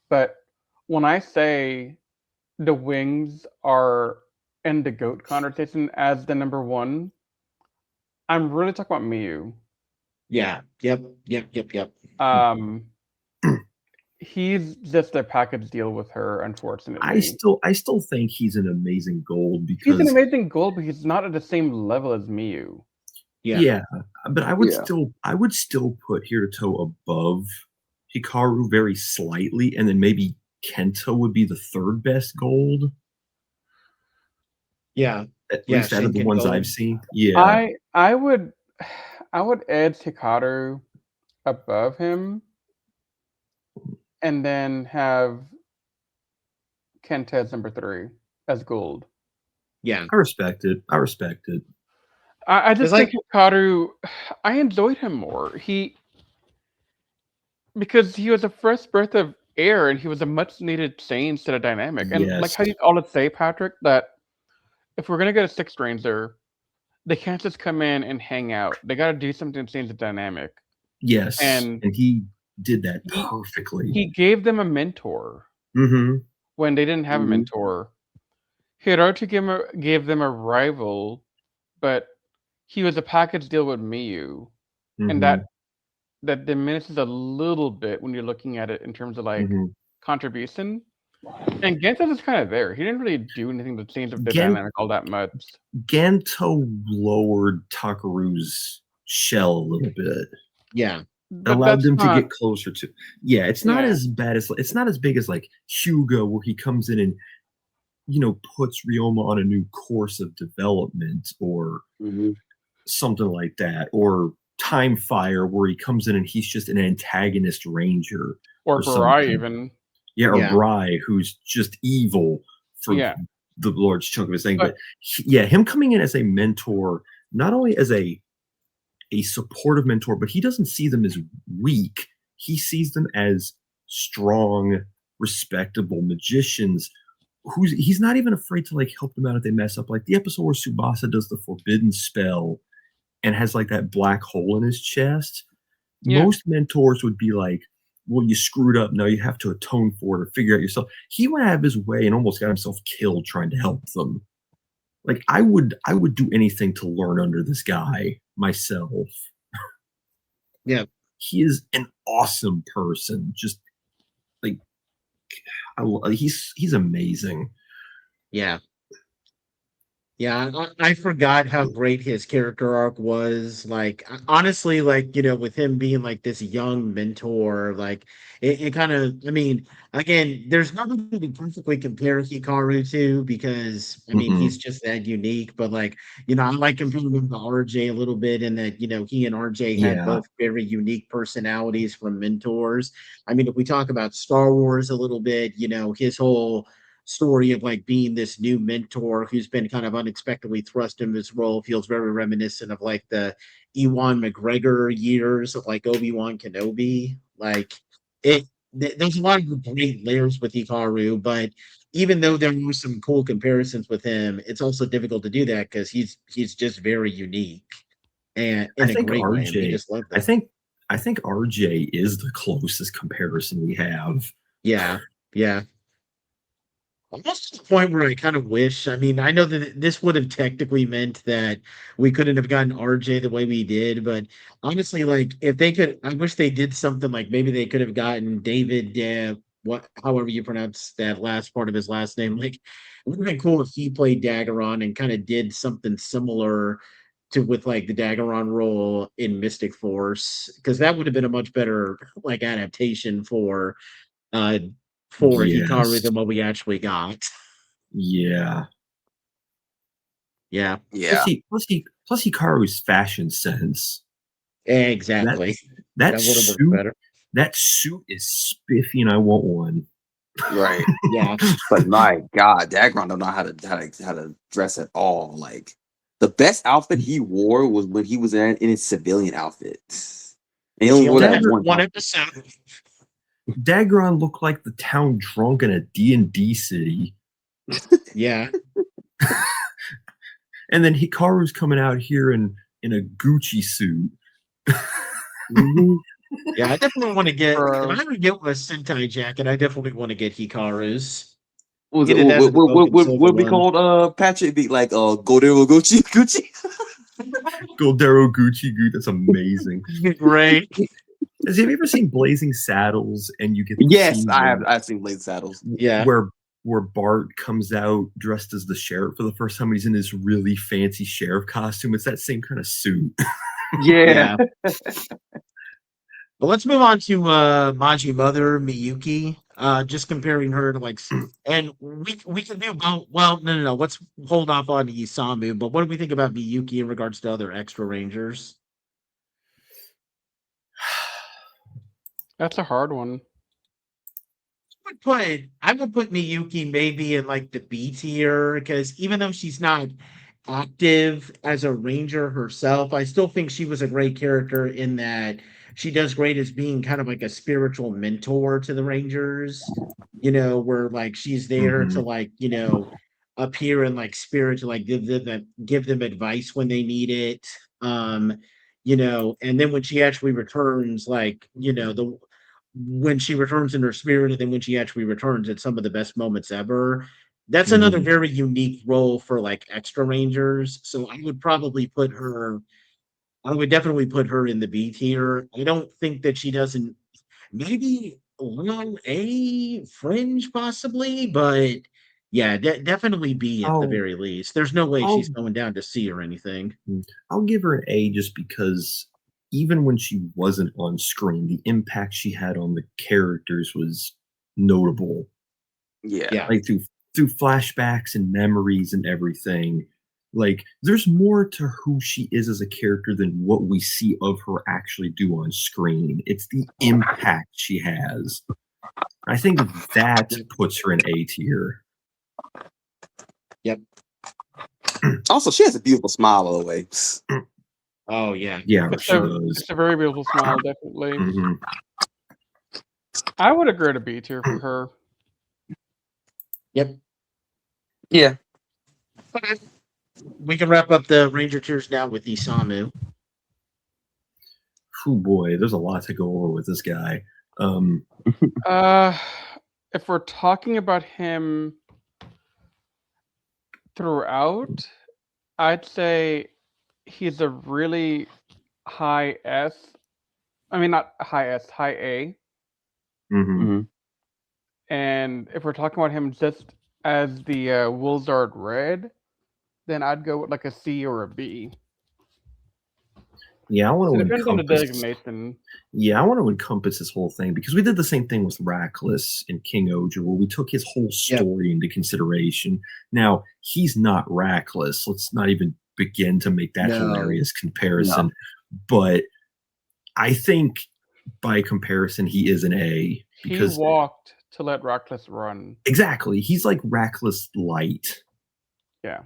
but when I say the wings are in the GOAT conversation as the number one, I'm really talking about Miyu. Yeah. Yep. He's just a package deal with her, unfortunately. I still think he's an amazing gold He's an because amazing gold, but he's not at the same level as Miyu. yeah, but I would still put Hiruto above Hikaru very slightly, and then maybe Kenta would be the third best gold. Yeah. At Yeah, least out of the Shinken ones Gold. I've seen. Yeah. I would edge Hikaru above him, and then have Kenta as number 3 as gold. Yeah. I respect it. I just It's think like- Hikaru, I enjoyed him more. Because he was a fresh breath of air, and he was a much needed change to the dynamic. And like Yes. how you always say, Patrick, that if we're gonna get a Sixth Ranger, they can't just come in and hang out. They got to do something to change the dynamic. Yes. And he did that perfectly. He gave them a mentor Mm-hmm. when they didn't have a mentor. Hiroto gave them a rival, but he was a package deal with Miyu, and that diminishes a little bit when you're looking at it in terms of like contribution. And Gento was kind of there. He didn't really do anything to change the dynamic all that much. Gento lowered Takaru's shell a little bit. Yeah. Allowed them to get closer to. Yeah, it's not as bad as it's not as big as like Hyuga, where he comes in and puts Ryoma on a new course of development or something like that, or Time Fire, where he comes in and he's just an antagonist ranger, or Barai even. Yeah, or Bry, who's just evil for the large chunk of his thing. But him coming in as a mentor, not only as a supportive mentor, but he doesn't see them as weak. He sees them as strong, respectable magicians. He's not even afraid to like help them out if they mess up. Like the episode where Tsubasa does the forbidden spell and has like that black hole in his chest. Yeah. Most mentors would be like, well, you screwed up. Now you have to atone for it or figure out yourself. He went out of his way and almost got himself killed trying to help them. Like I would do anything to learn under this guy myself. Yeah. He is an awesome person. Just like he's amazing. Yeah. Yeah, I forgot how great his character arc was. Like, honestly, like, with him being like this young mentor, like, it kind of, I mean, again, there's nothing to perfectly compare Hikaru to because, I mean, he's just that unique. But, like, I like comparing him to RJ a little bit in that, he and RJ had both very unique personalities from mentors. I mean, if we talk about Star Wars a little bit, his whole story of like being this new mentor who's been kind of unexpectedly thrust into this role feels very reminiscent of like the Ewan McGregor years of like Obi-Wan Kenobi. Like there's a lot of great layers with Hikaru, but even though there were some cool comparisons with him, it's also difficult to do that because he's just very unique and in a great way. And we just love that. I think RJ is the closest comparison we have. Yeah. Almost to the point where I kind of wish. I mean, I know that this would have technically meant that we couldn't have gotten RJ the way we did, but honestly, like if they could, I wish they did something like maybe they could have gotten David, however you pronounce that last part of his last name. Like, it would have been cool if he played Daggeron and kind of did something similar to with like the Daggeron role in Mystic Force, because that would have been a much better like adaptation for Hikaru than what we actually got. Yeah. Plus Hikaru's fashion sense. Exactly. That suit is spiffy, and I want one. Right. Yeah. But my God, Dagron don't know how to dress at all. Like the best outfit he wore was when he was in his civilian outfit. And he only wore that one episode. Dagron looked like the town drunk in a D&D city. Yeah. And then Hikaru's coming out here in a Gucci suit. Yeah, I definitely want to get. If I ever get a Sentai jacket, I definitely want to get Hikaru's. What we called Patrick? Be like Goldero Gucci. Goldero Gucci. That's amazing. Great. Have you ever seen Blazing Saddles? And you get I've seen Blazing Saddles. Yeah, where Bart comes out dressed as the sheriff for the first time. He's in his really fancy sheriff costume. It's that same kind of suit. Yeah. But let's move on to Maji Mother Miyuki. Just comparing her to like, and we can do both. Well, no. Let's hold off on Isamu. But what do we think about Miyuki in regards to other extra Rangers? That's a hard one. I would put Miyuki maybe in like the B tier, because even though she's not active as a ranger herself, I still think she was a great character in that she does great as being kind of like a spiritual mentor to the Rangers, where like she's there to like, appear in like spirit to like give them advice when they need it. And then when she actually returns, like, when she returns in her spirit, and then when she actually returns, it's some of the best moments ever. That's another very unique role for like extra Rangers. So I would definitely put her in the B tier. I don't think that she doesn't, maybe on a fringe possibly, but yeah, definitely B at the very least. There's no way she's going down to C or anything. I'll give her an A just because even when she wasn't on screen, the impact she had on the characters was notable. Yeah. Like through flashbacks and memories and everything. Like, there's more to who she is as a character than what we see of her actually do on screen. It's the impact she has. I think that puts her in A tier. Yep. Also, she has a beautiful smile all the way. Oh, yeah. Yeah, It's a very beautiful smile, definitely. Mm-hmm. I would agree to B tier for her. Yep. Yeah. Okay. We can wrap up the Ranger tiers now with Isamu. Oh boy, there's a lot to go over with this guy. If we're talking about him throughout, I'd say he's a really high S. I mean, not high S, high A. Mm-hmm. And if we're talking about him just as the Wilzard Red, then I'd go with like a C or a B. Yeah, I want to depends on the designation. Yeah, I want to encompass this whole thing because we did the same thing with Rackless and King Oger, where we took his whole story into consideration. Now, he's not Rackless. Let's not even begin to make that hilarious comparison. No. But I think by comparison, he is an A. Because he walked to let Reckless run. Exactly. He's like Reckless light. Yeah.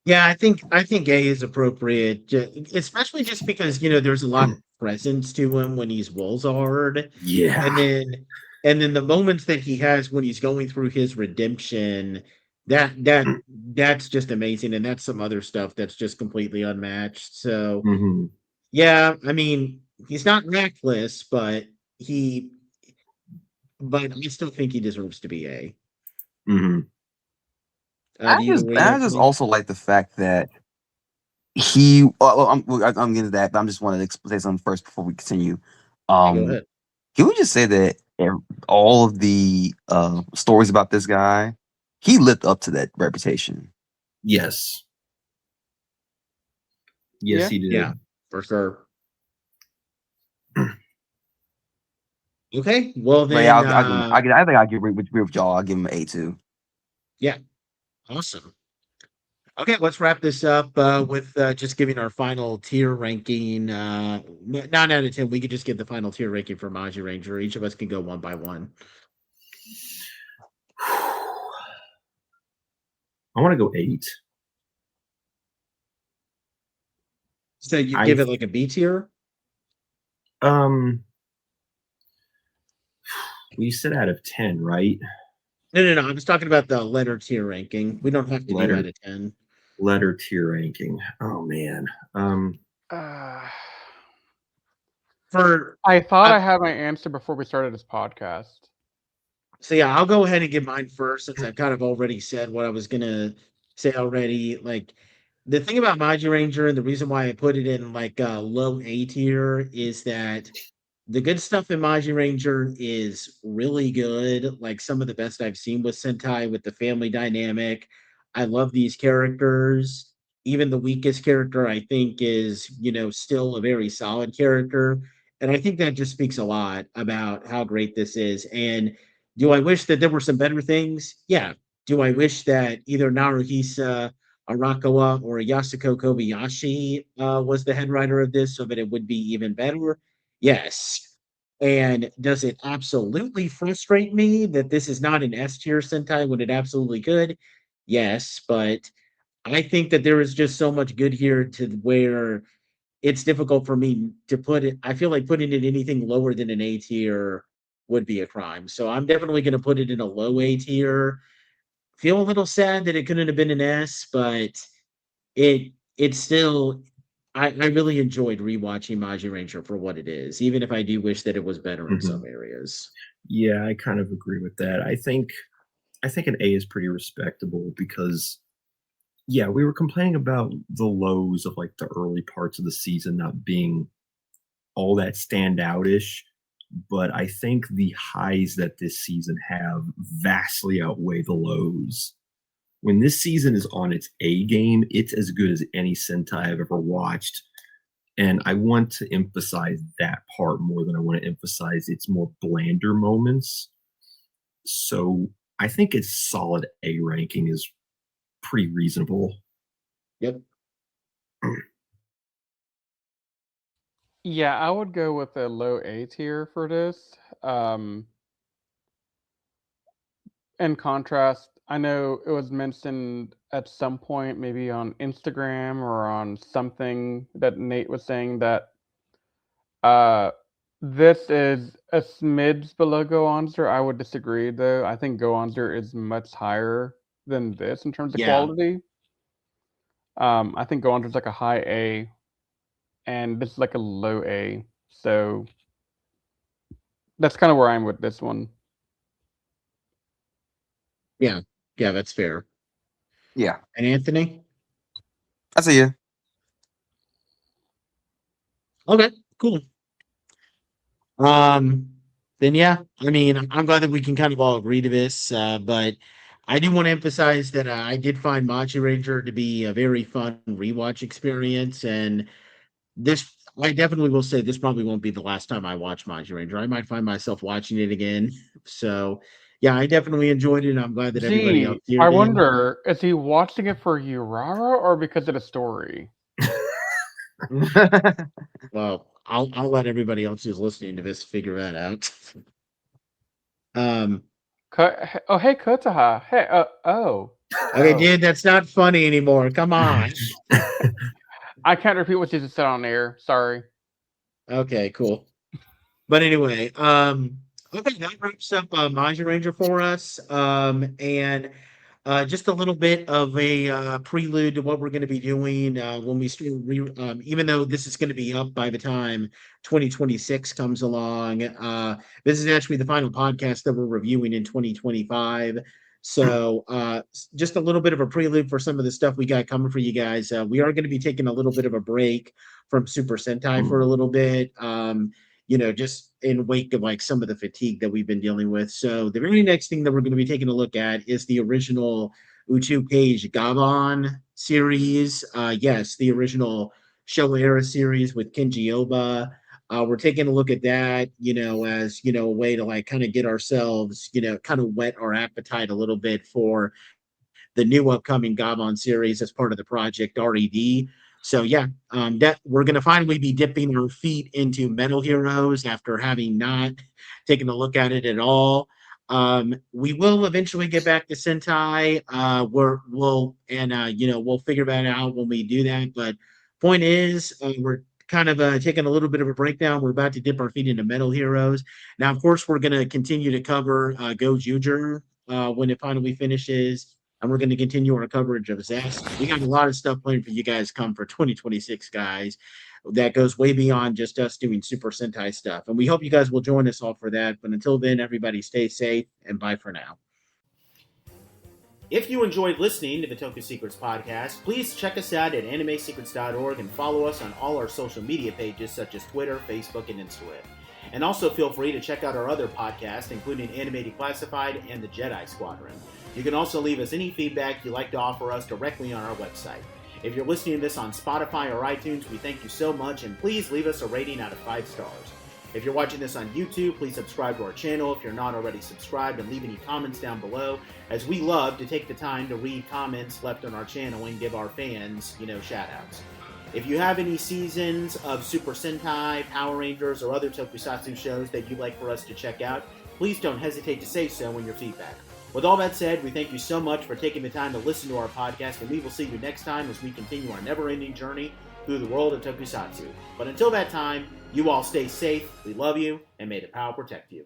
Yeah, I think A is appropriate, especially just because there's a lot of presence to him when he's Wolzard, Yeah. and then the moments that he has when he's going through his redemption, that's just amazing, and that's some other stuff that's just completely unmatched. So Mhm. yeah, I mean he's not Reckless, but I still think he deserves to be A. Mhm. Do you agree, I just Anthony? also like the fact that he. I'm getting to that, but I'm just wanted to say something first before we continue. Yeah, go ahead. Can we just say that all of the stories about this guy, he lived up to that reputation. Yes. Yes, Yeah. he did. Yeah, for sure. Okay, well But yeah, then, I think I agree with y'all. I'll give him an A2. yeah, awesome. Okay, let's wrap this up with just giving our final tier ranking. 9 out of 10. We could just give the final tier ranking for Magiranger. Each of us can go one by one. I want to go 8. So you give it like a B tier? We said out of 10, right? No. I was talking about the letter tier ranking. We don't have to do out of 10. Letter tier ranking. Oh man. I thought I had my answer before we started this podcast. So yeah, I'll go ahead and give mine first since I've kind of already said what I was gonna say already. Like the thing about Magiranger and the reason why I put it in like low A tier is that the good stuff in Magiranger is really good. Like some of the best I've seen with Sentai with the family dynamic. I love these characters. Even the weakest character, I think, is still a very solid character. And I think that just speaks a lot about how great this is. And do I wish that there were some better things? Yeah. Do I wish that either Naruhisa Arakawa or Yasuko Kobayashi was the head writer of this so that it would be even better? Yes. And does it absolutely frustrate me that this is not an S tier Sentai when it absolutely could? Yes, but I think that there is just so much good here to where it's difficult for me to put it. I feel like putting it anything lower than an A tier would be a crime. So I'm definitely going to put it in a low A tier. Feel a little sad that it couldn't have been an S, but it's still I really enjoyed rewatching Magiranger for what it is, even if I do wish that it was better in some areas. Yeah, I kind of agree with that. I think an A is pretty respectable because yeah, we were complaining about the lows of like the early parts of the season not being all that standoutish, but I think the highs that this season have vastly outweigh the lows. When this season is on its A game, it's as good as any Sentai I've ever watched. And I want to emphasize that part more than I want to emphasize its more blander moments. So I think its solid A ranking is pretty reasonable. Yep. Yeah, I would go with a low A tier for this. In contrast, I know it was mentioned at some point, maybe on Instagram or on something that Nate was saying that this is a smidge below Goanzer. I would disagree, though. I think Goanzer is much higher than this in terms of quality. I think Goanzer's like a high A, and this is like a low A. So that's kind of where I'm with this one. Yeah, that's fair. Yeah. And Anthony? I see you. Okay, cool. Then yeah, I mean, I'm glad that we can kind of all agree to this, but I do want to emphasize that I did find Magiranger to be a very fun rewatch experience, and this I definitely will say this probably won't be the last time I watch Magiranger. I might find myself watching it again. So yeah, I definitely enjoyed it. And I'm glad that everybody else Gee, here I did. wonder, is he watching it for Urara or because of the story? Well, I'll let everybody else who's listening to this figure that out. Oh, hey, Kotaha. Hey, Okay, Oh. dude, that's not funny anymore. Come on. I can't repeat what you just said on air. Sorry. Okay, cool. But anyway, okay, that wraps up Magiranger for us. And just a little bit of a prelude to what we're going to be doing when we start. Even though this is going to be up by the time 2026 comes along, this is actually the final podcast that we're reviewing in 2025. So, just a little bit of a prelude for some of the stuff we got coming for you guys. We are going to be taking a little bit of a break from Super Sentai for a little bit. Just in wake of like some of the fatigue that we've been dealing with. So the very next thing that we're going to be taking a look at is the original Uchu Page Gabon series. Yes, the original Showa era series with Kenji Oba. We're taking a look at that, as, a way to like kind of get ourselves, kind of whet our appetite a little bit for the new upcoming Gabon series as part of the project RED. So yeah, that we're gonna finally be dipping our feet into Metal Heroes after having not taken a look at it at all. We will eventually get back to Sentai. We'll figure that out when we do that. But point is, we're kind of taking a little bit of a breakdown. We're about to dip our feet into Metal Heroes. Now, of course, we're going to continue to cover Go Juger when it finally finishes. And we're going to continue our coverage of Zest. We got a lot of stuff planned for you guys come for 2026, guys. That goes way beyond just us doing Super Sentai stuff. And we hope you guys will join us all for that. But until then, everybody stay safe and bye for now. If you enjoyed listening to the Toku Secrets Podcast, please check us out at animesecrets.org and follow us on all our social media pages such as Twitter, Facebook, and Instagram. And also feel free to check out our other podcasts, including Anime Declassified and the Jedi Squadron. You can also leave us any feedback you'd like to offer us directly on our website. If you're listening to this on Spotify or iTunes, we thank you so much, and please leave us a rating out of 5 stars. If you're watching this on YouTube, please subscribe to our channel if you're not already subscribed, and leave any comments down below, as we love to take the time to read comments left on our channel and give our fans, shout-outs. If you have any seasons of Super Sentai, Power Rangers, or other tokusatsu shows that you'd like for us to check out, please don't hesitate to say so in your feedback. With all that said, we thank you so much for taking the time to listen to our podcast, and we will see you next time as we continue our never-ending journey through the world of tokusatsu. But until that time, you all stay safe, we love you, and may the power protect you.